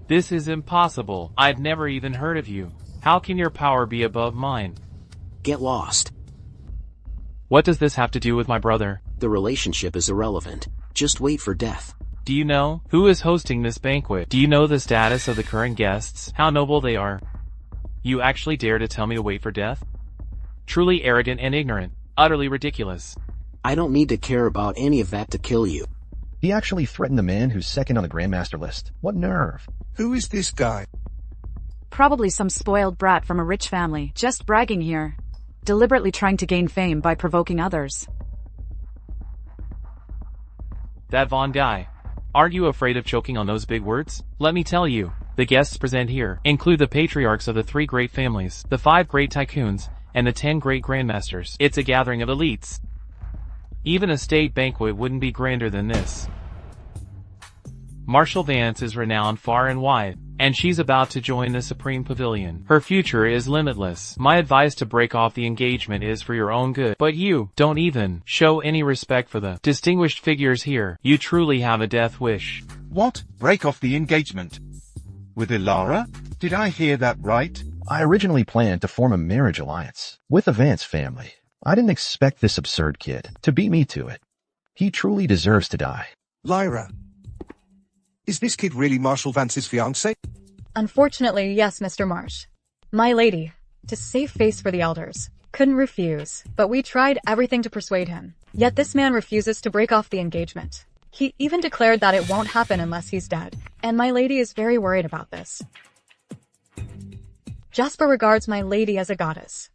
This is impossible. I've never even heard of you. How can your power be above mine? Get lost. What does this have to do with my brother? The relationship is irrelevant. Just wait for death. Do you know who is hosting this banquet? Do you know the status of the current guests? How noble they are? You actually dare to tell me to wait for death? Truly arrogant and ignorant. Utterly ridiculous. I don't need to care about any of that to kill you. He actually threatened the man who's second on the Grandmaster list. What nerve? Who is this guy? Probably some spoiled brat from a rich family, just bragging here. Deliberately trying to gain fame by provoking others. That Vaughn guy. Aren't you afraid of choking on those big words? Let me tell you, the guests present here include the patriarchs of the 3 great families, the 5 great tycoons, and the 10 great grandmasters. It's a gathering of elites. Even a state banquet wouldn't be grander than this. Marshal Vance is renowned far and wide, and she's about to join the Supreme Pavilion. Her future is limitless. My advice to break off the engagement is for your own good, but you don't even show any respect for the distinguished figures here. You truly have a death wish. What? Break off the engagement? With Ilara? Did I hear that right? I originally planned to form a marriage alliance with the Vance family. I didn't expect this absurd kid to beat me to it. He truly deserves to die. Lyra. Is this kid really Marshal Vance's fiancé? Unfortunately, yes, Mr. Marsh. My lady, to save face for the elders, couldn't refuse, but we tried everything to persuade him. Yet this man refuses to break off the engagement. He even declared that it won't happen unless he's dead, and my lady is very worried about this. Jasper regards my lady as a goddess.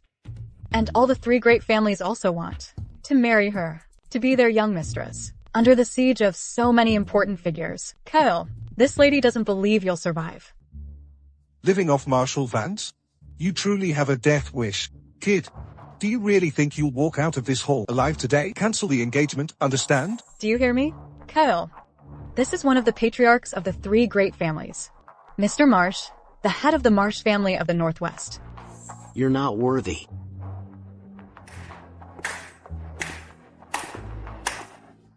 And all the 3 great families also want to marry her, to be their young mistress. Under the siege of so many important figures. Kyle, this lady doesn't believe you'll survive. Living off Marshal Vance? You truly have a death wish. Kid, do you really think you'll walk out of this hall alive today? Cancel the engagement, understand? Do you hear me? Kyle, this is one of the patriarchs of the 3 great families. Mr. Marsh, the head of the Marsh family of the Northwest. You're not worthy.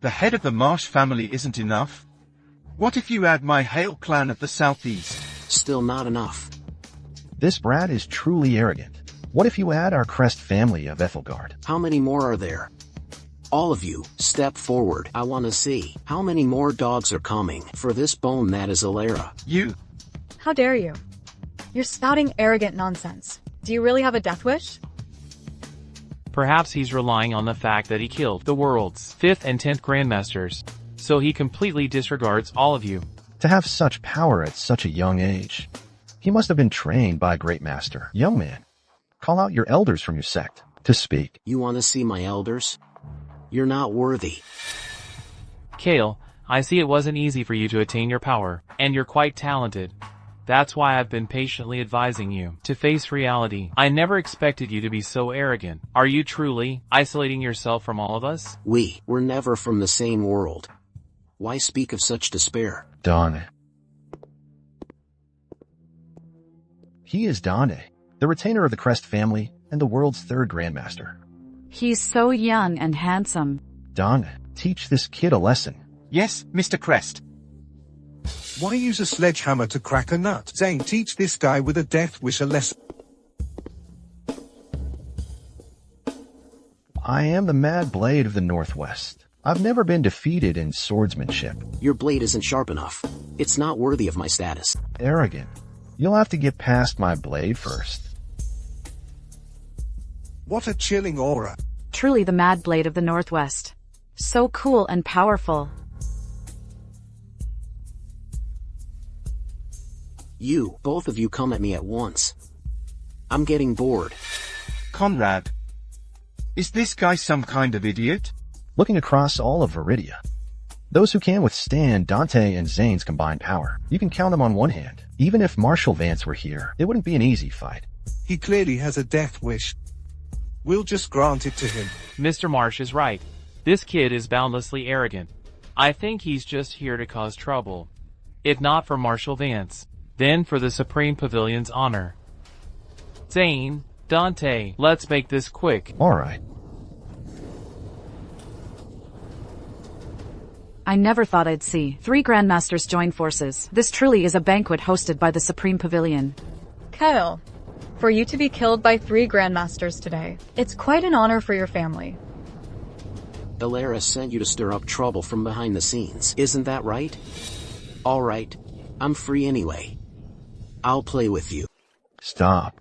The head of the Marsh family isn't enough? What if you add my Hale clan of the Southeast? Still not enough. This brat is truly arrogant. What if you add our Crest family of Ethelgard? How many more are there? All of you, step forward. I want to see how many more dogs are coming for this bone that is Ilara. You? How dare you? You're spouting arrogant nonsense. Do you really have a death wish? Perhaps he's relying on the fact that he killed the world's 5th and 10th grandmasters, so he completely disregards all of you. To have such power at such a young age. He must have been trained by a great master. Young man, call out your elders from your sect to speak. You want to see my elders? You're not worthy. Kale, I see it wasn't easy for you to attain your power, and you're quite talented. That's why I've been patiently advising you to face reality. I never expected you to be so arrogant. Are you truly isolating yourself from all of us? We were never from the same world. Why speak of such despair? Dane. He is Dane, the retainer of the Crest family and the world's 3rd grandmaster. He's so young and handsome. Dane, teach this kid a lesson. Yes, Mr. Crest. Why use a sledgehammer to crack a nut? Zane, teach this guy with a death wish a lesson. I am the Mad Blade of the Northwest. I've never been defeated in swordsmanship. Your blade isn't sharp enough. It's not worthy of my status. Arrogant. You'll have to get past my blade first. What a chilling aura. Truly the Mad Blade of the Northwest. So cool and powerful. You, both of you come at me at once. I'm getting bored. Conrad. Is this guy some kind of idiot? Looking across all of Viridia, those who can withstand Dante and Zane's combined power, you can count them on one hand. Even if Marshal Vance were here, it wouldn't be an easy fight. He clearly has a death wish. We'll just grant it to him. Mr. Marsh is right. This kid is boundlessly arrogant. I think he's just here to cause trouble. If not for Marshal Vance, then for the Supreme Pavilion's honor. Zane, Dante, let's make this quick. Alright. I never thought I'd see 3 Grandmasters join forces. This truly is a banquet hosted by the Supreme Pavilion. Kyle, for you to be killed by 3 Grandmasters today, it's quite an honor for your family. Ilara sent you to stir up trouble from behind the scenes, isn't that right? Alright, I'm free anyway. I'll play with you. Stop.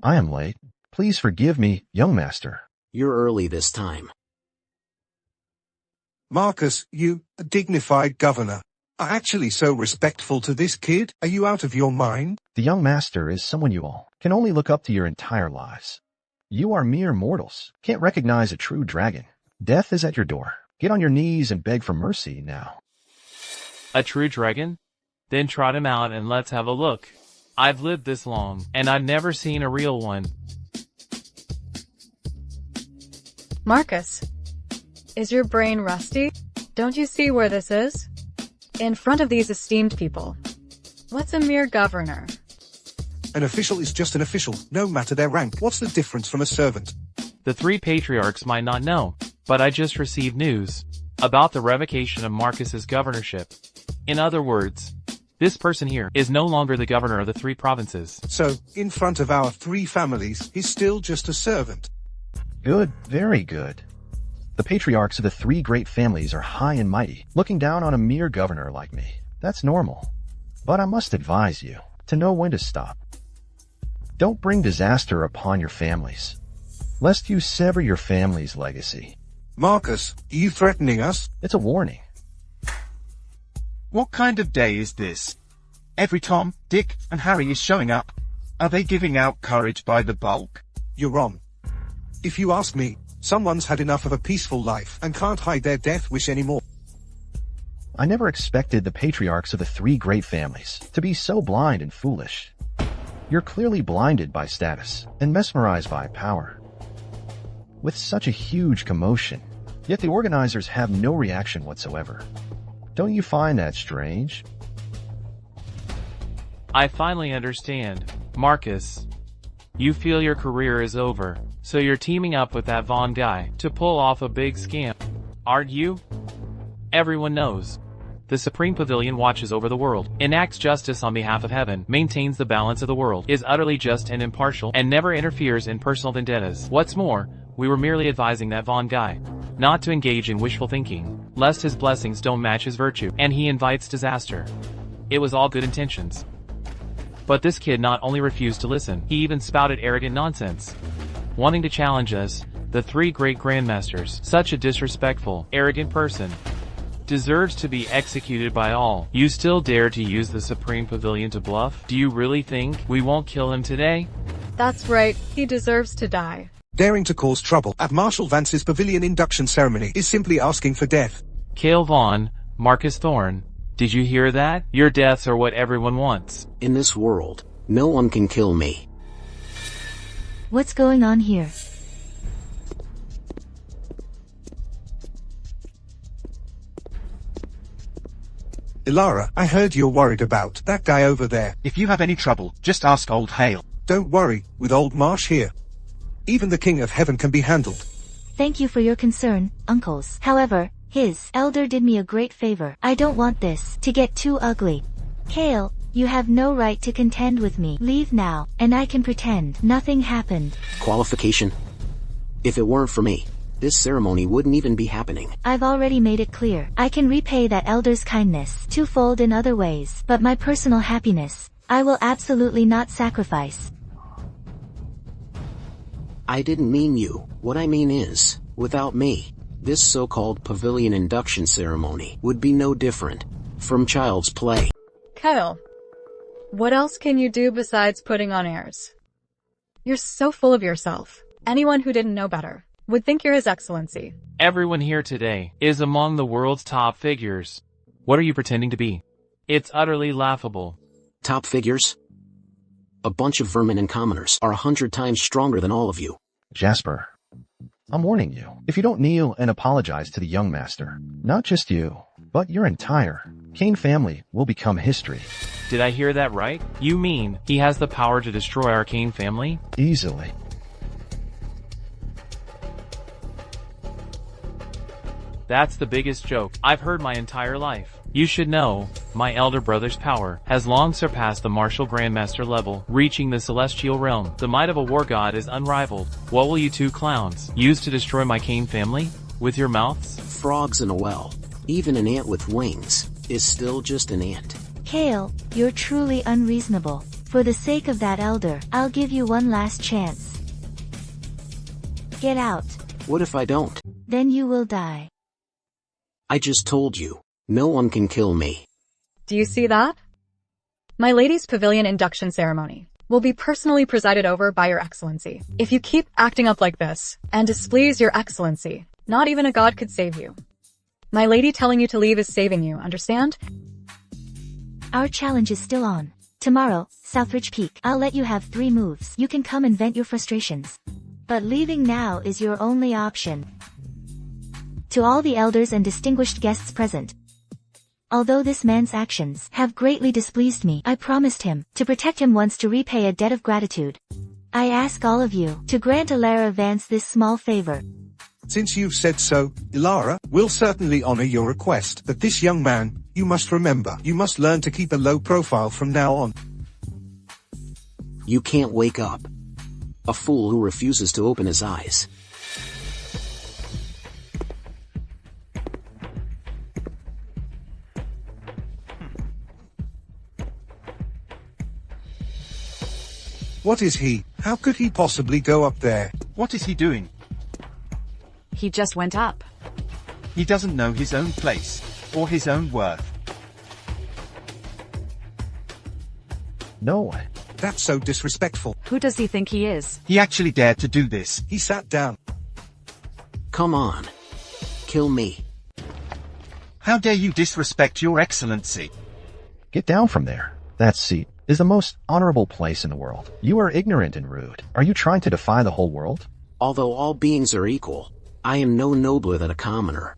I am late. Please forgive me, young master. You're early this time. Marcus, you, a dignified governor, are actually so respectful to this kid? Are you out of your mind? The young master is someone you all can only look up to your entire lives. You are mere mortals, can't recognize a true dragon. Death is at your door. Get on your knees and beg for mercy now. A true dragon? Then trot him out and let's have a look. I've lived this long, and I've never seen a real one. Marcus, is your brain rusty? Don't you see where this is? In front of these esteemed people. What's a mere governor? An official is just an official, no matter their rank. What's the difference from a servant? The 3 patriarchs might not know, but I just received news about the revocation of Marcus's governorship. In other words, this person here is no longer the governor of the 3 provinces. So, in front of our 3 families, he's still just a servant. Good, very good. The patriarchs of the 3 great families are high and mighty, looking down on a mere governor like me. That's normal. But I must advise you to know when to stop. Don't bring disaster upon your families, lest you sever your family's legacy. Marcus, are you threatening us? It's a warning. What kind of day is this? Every Tom, Dick, and Harry is showing up. Are they giving out courage by the bulk? You're wrong. If you ask me, someone's had enough of a peaceful life and can't hide their death wish anymore. I never expected the patriarchs of the 3 great families to be so blind and foolish. You're clearly blinded by status and mesmerized by power. With such a huge commotion, yet the organizers have no reaction whatsoever. Don't you find that strange? I finally understand. Marcus, you feel your career is over, so you're teaming up with that Vaughn guy to pull off a big scam, aren't you? Everyone knows. The Supreme Pavilion watches over the world, enacts justice on behalf of heaven, maintains the balance of the world, is utterly just and impartial, and never interferes in personal vendettas. What's more, we were merely advising that Vaughn guy not to engage in wishful thinking, lest his blessings don't match his virtue, and he invites disaster. It was all good intentions. But this kid not only refused to listen, he even spouted arrogant nonsense, wanting to challenge us, the 3 great grandmasters. Such a disrespectful, arrogant person deserves to be executed by all. You still dare to use the Supreme Pavilion to bluff? Do you really think we won't kill him today? That's right, he deserves to die. Daring to cause trouble at Marshal Vance's Pavilion induction ceremony is simply asking for death. Cale Vaughn, Marcus Thorne, did you hear that? Your deaths are what everyone wants. In this world, no one can kill me. What's going on here? Ilara, I heard you're worried about that guy over there. If you have any trouble, just ask Old Hale. Don't worry, with Old Marsh here. Even the King of Heaven can be handled. Thank you for your concern, uncles. However, his elder did me a great favor. I don't want this to get too ugly. Kale, you have no right to contend with me. Leave now, and I can pretend nothing happened. Qualification? If it weren't for me, this ceremony wouldn't even be happening. I've already made it clear. I can repay that elder's kindness twofold in other ways, but my personal happiness, I will absolutely not sacrifice. I didn't mean you. What I mean is, without me, this so-called pavilion induction ceremony would be no different from child's play. Kyle, what else can you do besides putting on airs? You're so full of yourself. Anyone who didn't know better would think you're His Excellency. Everyone here today is among the world's top figures. What are you pretending to be? It's utterly laughable. Top figures? A bunch of vermin and commoners are 100 times stronger than all of you. Jasper, I'm warning you. If you don't kneel and apologize to the young master, not just you, but your entire Kane family will become history. Did I hear that right? You mean he has the power to destroy our Kane family? Easily. That's the biggest joke I've heard my entire life. You should know, my elder brother's power has long surpassed the martial grandmaster level, reaching the celestial realm. The might of a war god is unrivaled. What will you two clowns use to destroy my Kane family? With your mouths? Frogs in a well. Even an ant with wings is still just an ant. Kale, you're truly unreasonable. For the sake of that elder, I'll give you one last chance. Get out. What if I don't? Then you will die. I just told you, no one can kill me. Do you see that? My lady's pavilion induction ceremony will be personally presided over by Your Excellency. If you keep acting up like this and displease Your Excellency, not even a god could save you. My lady telling you to leave is saving you, understand? Our challenge is still on. Tomorrow, Southridge Peak. I'll let you have 3 moves. You can come and vent your frustrations. But leaving now is your only option. To all the elders and distinguished guests present. Although this man's actions have greatly displeased me, I promised him to protect him once to repay a debt of gratitude. I ask all of you to grant Ilara Vance this small favor. Since you've said so, Ilara, we'll certainly honor your request. But this young man, you must remember, you must learn to keep a low profile from now on. You can't wake up. A fool who refuses to open his eyes. What is he? How could he possibly go up there? What is he doing? He just went up. He doesn't know his own place, or his own worth. No. That's so disrespectful. Who does he think he is? He actually dared to do this. He sat down. Come on. Kill me. How dare you disrespect Your Excellency? Get down from there. That seat is the most honorable place in the world. You are ignorant and rude. Are you trying to defy the whole world? Although all beings are equal, I am no nobler than a commoner.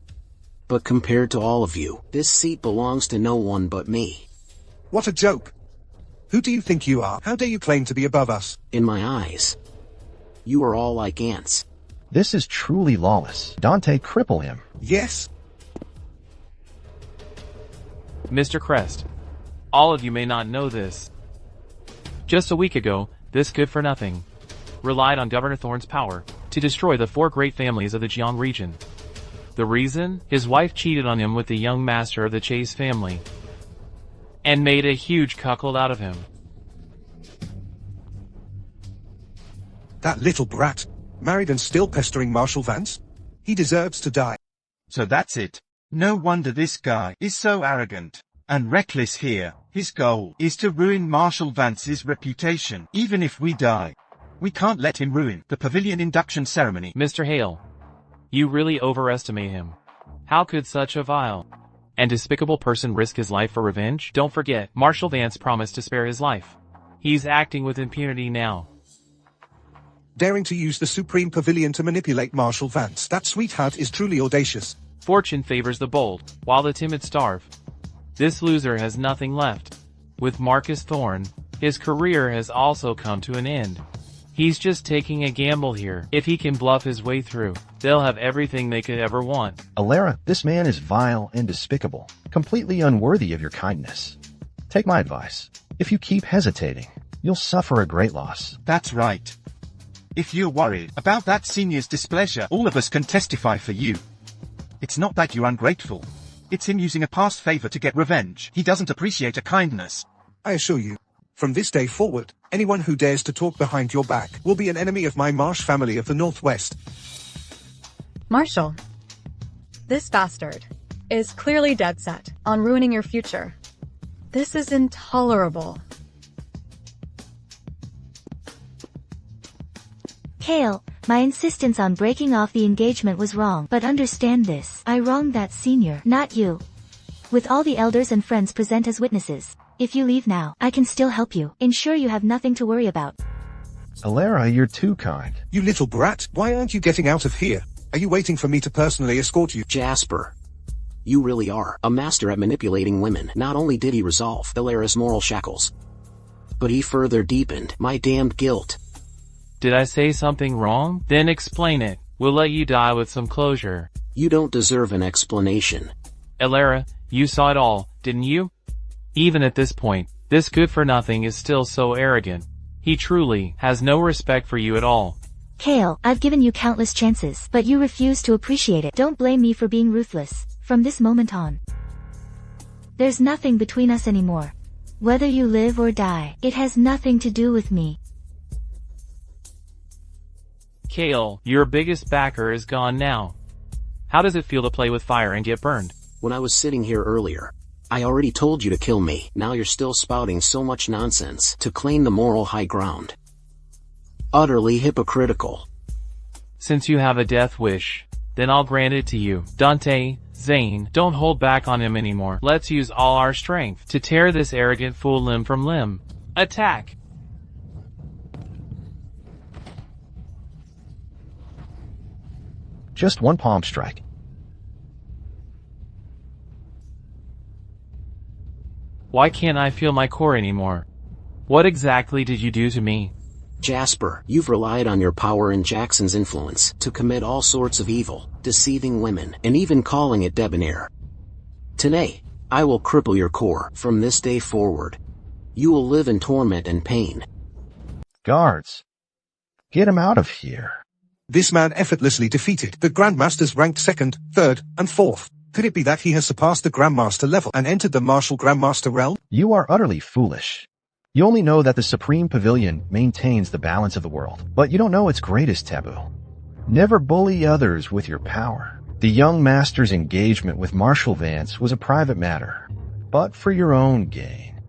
But compared to all of you, this seat belongs to no one but me. What a joke. Who do you think you are? How dare you claim to be above us? In my eyes, you are all like ants. This is truly lawless. Dante, cripple him. Yes. Mr. Crest, all of you may not know this. Just a week ago, this good-for-nothing relied on Governor Thorne's power to destroy the 4 great families of the Jiang region. The reason? His wife cheated on him with the young master of the Chase family and made a huge cuckold out of him. That little brat. Married and still pestering Marshal Vance? He deserves to die. So that's it. No wonder this guy is so arrogant and reckless here. His goal is to ruin Marshal Vance's reputation. Even if we die, we can't let him ruin the pavilion induction ceremony. Mr. Hale, you really overestimate him. How could such a vile and despicable person risk his life for revenge? Don't forget, Marshal Vance promised to spare his life. He's acting with impunity now. Daring to use the Supreme Pavilion to manipulate Marshal Vance. That sweetheart is truly audacious. Fortune favors the bold, while the timid starve. This loser has nothing left. With Marcus Thorne, his career has also come to an end. He's just taking a gamble here. If he can bluff his way through, they'll have everything they could ever want. Ilara, this man is vile and despicable, completely unworthy of your kindness. Take my advice. If you keep hesitating, you'll suffer a great loss. That's right. If you're worried about that senior's displeasure, all of us can testify for you. It's not that you're ungrateful. It's him using a past favor to get revenge. He doesn't appreciate a kindness. I assure you, from this day forward, anyone who dares to talk behind your back will be an enemy of my Marsh family of the Northwest. Marshall, this bastard is clearly dead set on ruining your future. This is intolerable. Kale, my insistence on breaking off the engagement was wrong, but understand this. I wronged that senior, not you. With all the elders and friends present as witnesses, if you leave now, I can still help you. Ensure you have nothing to worry about. Alara, you're too kind. You little brat, why aren't you getting out of here? Are you waiting for me to personally escort you? Jasper. You really are a master at manipulating women. Not only did he resolve Alara's moral shackles, but he further deepened my damned guilt. Did I say something wrong? Then explain it. We'll let you die with some closure. You don't deserve an explanation. Alara, you saw it all, didn't you? Even at this point, this good-for-nothing is still so arrogant. He truly has no respect for you at all. Kale, I've given you countless chances, but you refuse to appreciate it. Don't blame me for being ruthless. From this moment on, there's nothing between us anymore. Whether you live or die, it has nothing to do with me. Kale, your biggest backer is gone now. How does it feel to play with fire and get burned? When I was sitting here earlier, I already told you to kill me. Now you're still spouting so much nonsense to claim the moral high ground. Utterly hypocritical. Since you have a death wish, then I'll grant it to you. Dante, Zane, don't hold back on him anymore. Let's use all our strength to tear this arrogant fool limb from limb. Attack! Just one palm strike. Why can't I feel my core anymore? What exactly did you do to me? Jasper, you've relied on your power and Jackson's influence to commit all sorts of evil, deceiving women, and even calling it debonair. Today, I will cripple your core. From this day forward, you will live in torment and pain. Guards, get him out of here. This man effortlessly defeated the Grandmasters ranked 2nd, 3rd, and 4th. Could it be that he has surpassed the Grandmaster level and entered the martial Grandmaster realm? You are utterly foolish. You only know that the Supreme Pavilion maintains the balance of the world, but you don't know its greatest taboo. Never bully others with your power. The young master's engagement with Marshal Vance was a private matter, but for your own gain.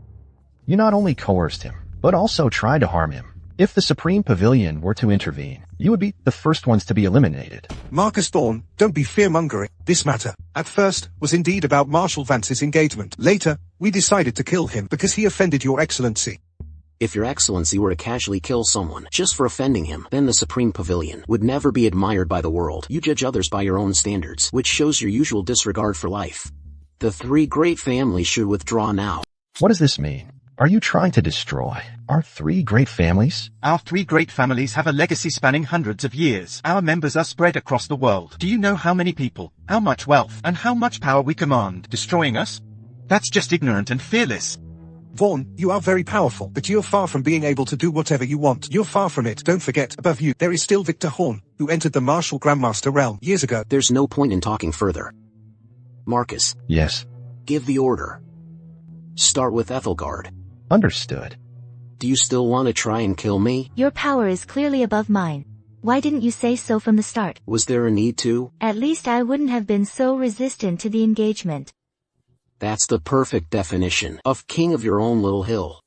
You not only coerced him, but also tried to harm him. If the Supreme Pavilion were to intervene, you would be the first ones to be eliminated. Marcus Thorne, don't be fear-mongering. This matter, at first, was indeed about Marshal Vance's engagement. Later, we decided to kill him because he offended your excellency. If your excellency were to casually kill someone just for offending him, then the Supreme Pavilion would never be admired by the world. You judge others by your own standards, which shows your usual disregard for life. The three great families should withdraw now. What does this mean? Are you trying to destroy our three great families? Our three great families have a legacy spanning hundreds of years. Our members are spread across the world. Do you know how many people, how much wealth, and how much power we command? Destroying us? That's just ignorant and fearless. Vaughn, you are very powerful, but you're far from being able to do whatever you want. You're far from it. Don't forget, above you, there is still Victor Horn, who entered the martial Grandmaster realm years ago. There's no point in talking further. Marcus. Yes. Give the order. Start with Ethelgard. Understood. Do you still want to try and kill me? Your power is clearly above mine. Why didn't you say so from the start? Was there a need to? At least I wouldn't have been so resistant to the engagement. That's the perfect definition of king of your own little hill.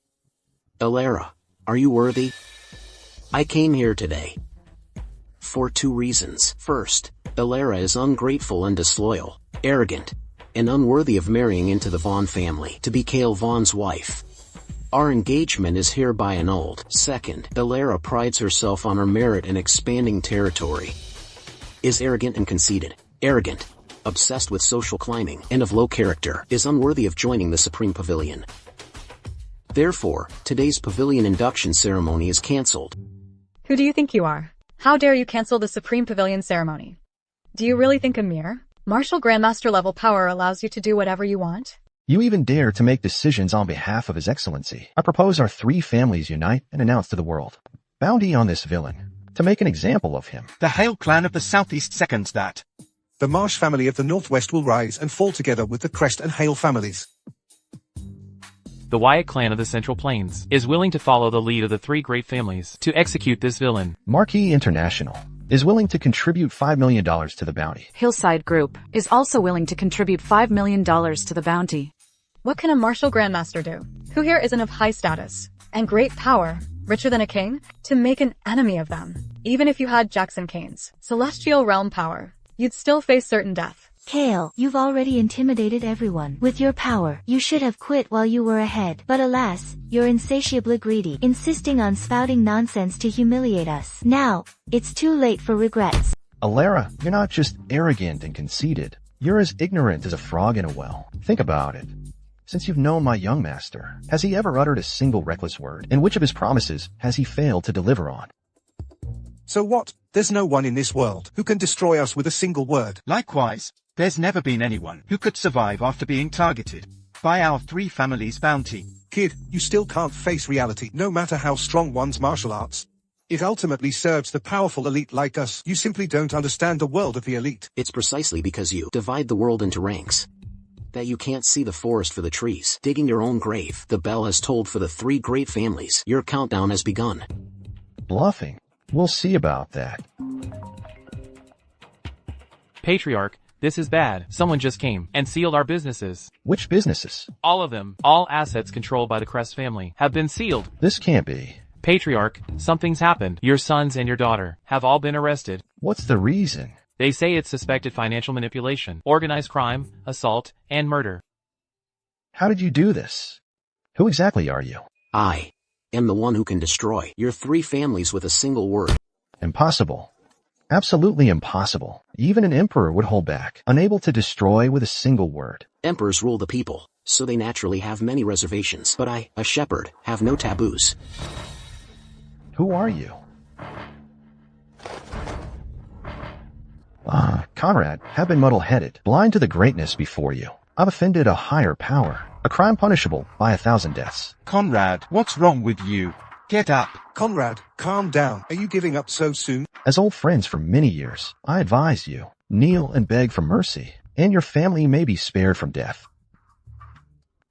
Alara, are you worthy? I came here today for two reasons. First, Alara is ungrateful and disloyal, arrogant, and unworthy of marrying into the Vaughn family to be Cale Vaughn's wife. Our engagement is hereby annulled. Second, Alara prides herself on her merit and expanding territory. Is arrogant and conceited. Arrogant, obsessed with social climbing, and of low character, is unworthy of joining the Supreme Pavilion. Therefore, today's Pavilion induction ceremony is cancelled. Who do you think you are? How dare you cancel the Supreme Pavilion ceremony? Do you really think a mere Martial Grandmaster level power allows you to do whatever you want? You even dare to make decisions on behalf of His Excellency. I propose our three families unite and announce to the world. Bounty on this villain. to make an example of him. The Hale clan of the Southeast seconds that. The Marsh family of the Northwest will rise and fall together with the Crest and Hale families. The Wyatt clan of the Central Plains is willing to follow the lead of the three great families to execute this villain. Marquis International is willing to contribute $5 million to the bounty. Hillside Group is also willing to contribute $5 million to the bounty. What can a martial grandmaster do? Who here isn't of high status and great power, richer than a king, to make an enemy of them? Even if you had Jackson Kane's celestial realm power, you'd still face certain death. Kale, you've already intimidated everyone. With your power, you should have quit while you were ahead. But alas, you're insatiably greedy, insisting on spouting nonsense to humiliate us. Now, it's too late for regrets. Alara, you're not just arrogant and conceited. You're as ignorant as a frog in a well. Think about it. Since you've known my young master, has he ever uttered a single reckless word? And which of his promises has he failed to deliver on? So what? There's no one in this world who can destroy us with a single word. Likewise, there's never been anyone who could survive after being targeted by our three families' bounty. Kid, you still can't face reality, no matter how strong one's martial arts. It ultimately serves the powerful elite like us. You simply don't understand the world of the elite. It's precisely because you divide the world into ranks that you can't see the forest for the trees. Digging your own grave, the bell has tolled for the three great families. Your countdown has begun. Bluffing. We'll see about that. Patriarch, this is bad. Someone just came and sealed our businesses. Which businesses? All of them. All assets controlled by the Crest family have been sealed. This can't be. Patriarch, something's happened. Your sons and your daughter have all been arrested. What's the reason? They say it's suspected financial manipulation, organized crime, assault, and murder. How did you do this? Who exactly are you? I am the one who can destroy your three families with a single word. Impossible. Absolutely impossible. Even an emperor would hold back, unable to destroy with a single word. Emperors rule the people, so they naturally have many reservations. But I, a shepherd, have no taboos. Who are you? Conrad, have been muddle-headed, blind to the greatness before you. I've offended a higher power, a crime punishable by 1,000 deaths. Conrad, what's wrong with you? Get up. Conrad, calm down. Are you giving up so soon? As old friends for many years, I advise you, kneel and beg for mercy, and your family may be spared from death.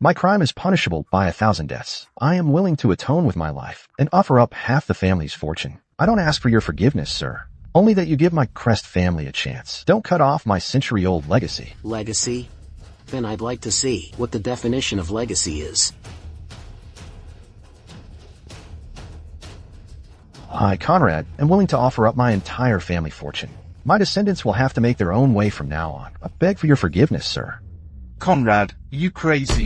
My crime is punishable by 1,000 deaths. I am willing to atone with my life and offer up half the family's fortune. I don't ask for your forgiveness, sir. Only that you give my Crest family a chance. Don't cut off my century-old legacy. Legacy? Then I'd like to see what the definition of legacy is. I, Conrad, am willing to offer up my entire family fortune. My descendants will have to make their own way from now on. I beg for your forgiveness, sir. Conrad, you crazy?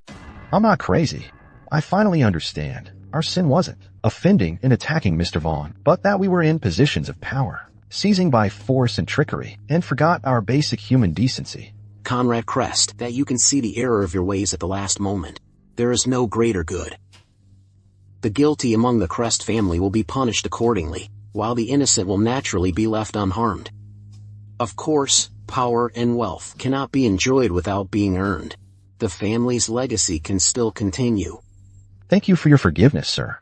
I'm not crazy. I finally understand. Our sin wasn't offending and attacking Mr. Vaughn, but that we were in positions of power, seizing by force and trickery, and forgot our basic human decency. Conrad Crest, that you can see the error of your ways at the last moment. There is no greater good. The guilty among the Crest family will be punished accordingly, while the innocent will naturally be left unharmed. Of course, power and wealth cannot be enjoyed without being earned. The family's legacy can still continue. Thank you for your forgiveness, sir.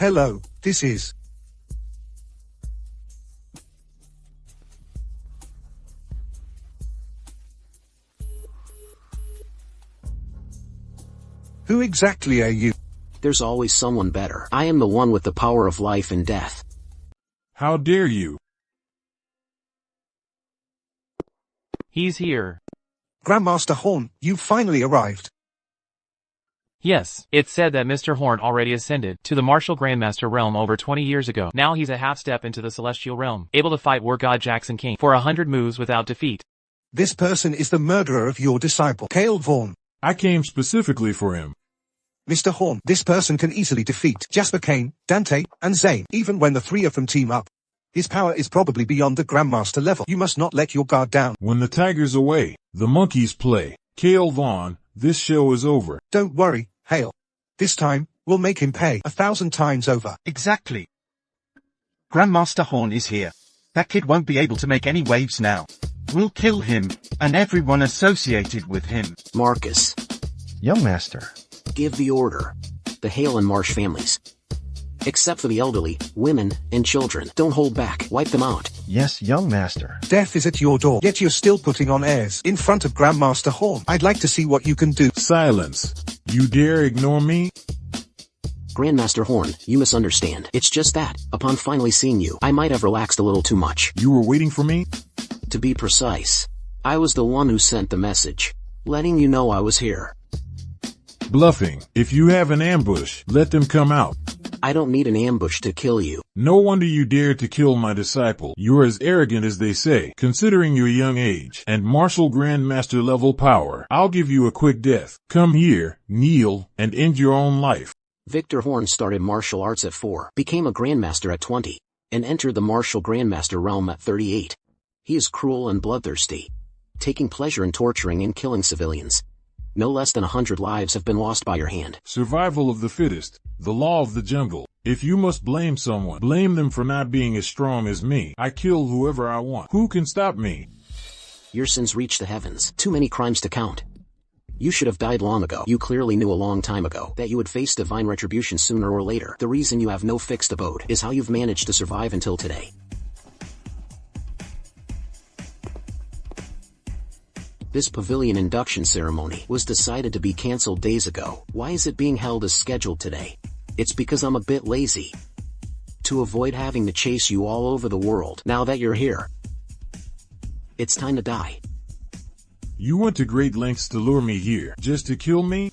Hello, this is... Who exactly are you? There's always someone better. I am the one with the power of life and death. How dare you? He's here. Grandmaster Horn, you finally arrived. Yes, it's said that Mr. Horn already ascended to the martial grandmaster realm over 20 years ago. Now he's a half step into the celestial realm, able to fight War God Jackson King for 100 moves without defeat. This person is the murderer of your disciple, Cale Vaughn. I came specifically for him. Mr. Horn, this person can easily defeat Jasper Kane, Dante, and Zane, even when the three of them team up. His power is probably beyond the Grandmaster level. You must not let your guard down. When the tiger's away, the monkeys play. Cale Vaughn, this show is over. Don't worry, Hale. This time, we'll make him pay 1,000 times over. Exactly. Grandmaster Horn is here. That kid won't be able to make any waves now. We'll kill him, and everyone associated with him. Marcus, Young master. give the order. The Hale and Marsh families. Except for the elderly, women, and children. Don't hold back. Wipe them out. Yes, young master. Death is at your door, yet you're still putting on airs in front of Grandmaster Horn. I'd like to see what you can do. Silence. You dare ignore me? Grandmaster Horn, you misunderstand. It's just that, upon finally seeing you, I might have relaxed a little too much. You were waiting for me? To be precise, I was the one who sent the message, letting you know I was here. Bluffing. If you have an ambush, let them come out. I don't need an ambush to kill you. No wonder you dared to kill my disciple. You're as arrogant as they say, considering your young age and martial grandmaster level power. I'll give you a quick death. Come here, kneel, and end your own life. Victor Horn started martial arts at 4, became a grandmaster at 20, and entered the martial grandmaster realm at 38. He is cruel and bloodthirsty, taking pleasure in torturing and killing civilians. No less than 100 lives have been lost by your hand. Survival of the fittest, the law of the jungle. If you must blame someone, blame them for not being as strong as me. I kill whoever I want. Who can stop me? Your sins reach the heavens. Too many crimes to count. You should have died long ago. You clearly knew a long time ago that you would face divine retribution sooner or later. The reason you have no fixed abode is how you've managed to survive until today. This pavilion induction ceremony was decided to be cancelled days ago. Why is it being held as scheduled today? It's because I'm a bit lazy. To avoid having to chase you all over the world now that you're here. It's time to die. You went to great lengths to lure me here, just to kill me?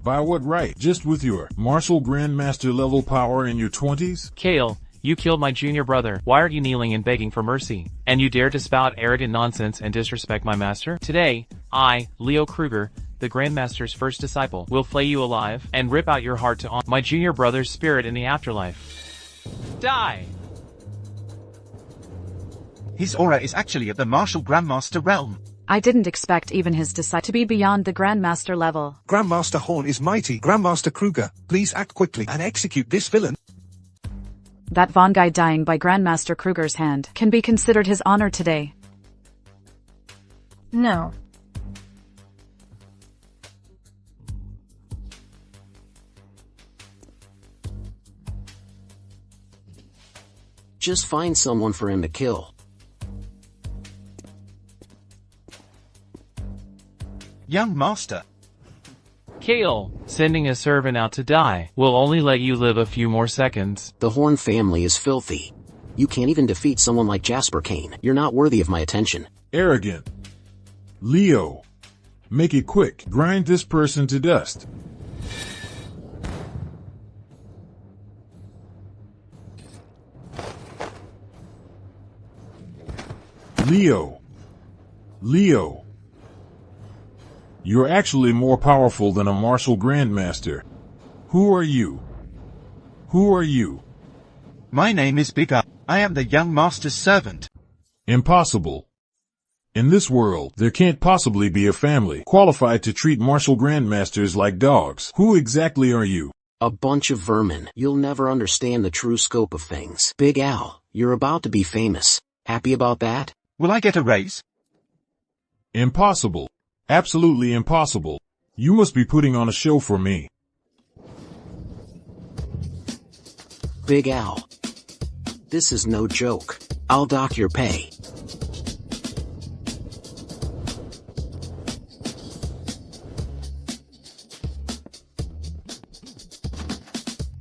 By what right? Just with your martial grandmaster level power in your 20s? Kale, you killed my junior brother. Why are you kneeling and begging for mercy? And you dare to spout arrogant nonsense and disrespect my master? Today, I, Leo Kruger, the Grandmaster's first disciple, will flay you alive and rip out your heart to honor my junior brother's spirit in the afterlife. Die! His aura is actually at the martial grandmaster realm. I didn't expect even his disciple to be beyond the Grandmaster level. Grandmaster Horn is mighty. Grandmaster Kruger, please act quickly and execute this villain. That Von guy dying by Grandmaster Kruger's hand can be considered his honor today. No. Just find someone for him to kill. Young master. Kale, sending a servant out to die will only let you live a few more seconds. The Horn family is filthy. You can't even defeat someone like Jasper Kane. You're not worthy of my attention. Arrogant. Leo. Make it quick. Grind this person to dust. Leo. Leo. You're actually more powerful than a martial grandmaster. Who are you? Who are you? My name is Big Up. I am the young master's servant. Impossible. In this world, there can't possibly be a family qualified to treat martial grandmasters like dogs. Who exactly are you? A bunch of vermin. You'll never understand the true scope of things. Big Al, you're about to be famous. Happy about that? Will I get a raise? Impossible. Absolutely impossible. You must be putting on a show for me. Big Al. This is no joke. I'll dock your pay.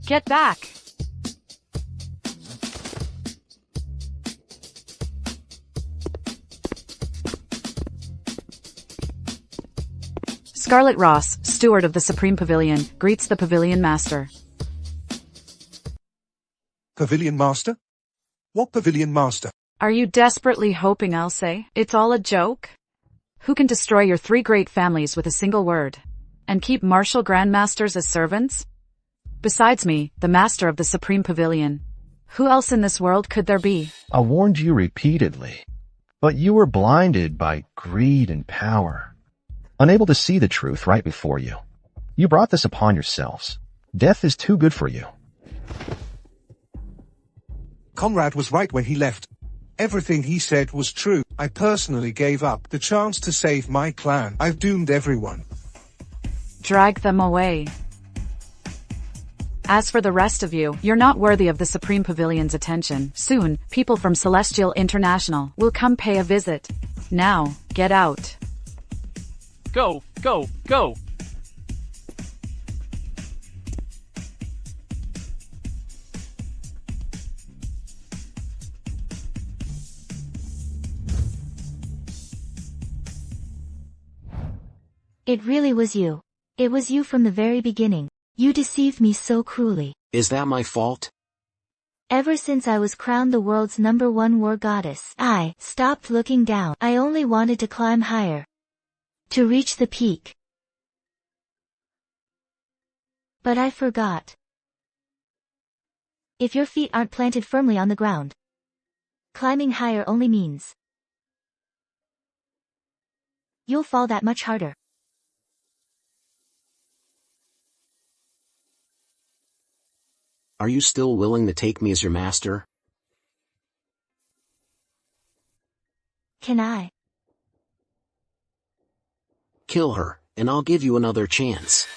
Get back! Scarlet Ross, steward of the Supreme Pavilion, greets the Pavilion Master. Pavilion Master? What Pavilion Master? Are you desperately hoping I'll say it's all a joke? Who can destroy your 3 great families with a single word? And keep martial grandmasters as servants? Besides me, the master of the Supreme Pavilion. Who else in this world could there be? I warned you repeatedly, but you were blinded by greed and power. Unable to see the truth right before you. You brought this upon yourselves. Death is too good for you. Conrad was right when he left. Everything he said was true. I personally gave up the chance to save my clan. I've doomed everyone. Drag them away. As for the rest of you, you're not worthy of the Supreme Pavilion's attention. Soon, people from Celestial International will come pay a visit. Now, get out. Go, go, go! It really was you. It was you from the very beginning. You deceived me so cruelly. Is that my fault? Ever since I was crowned the world's #1 war goddess, I stopped looking down. I only wanted to climb higher. To reach the peak. But I forgot. If your feet aren't planted firmly on the ground, climbing higher only means you'll fall that much harder. Are you still willing to take me as your master? Can I? Kill her, and I'll give you another chance.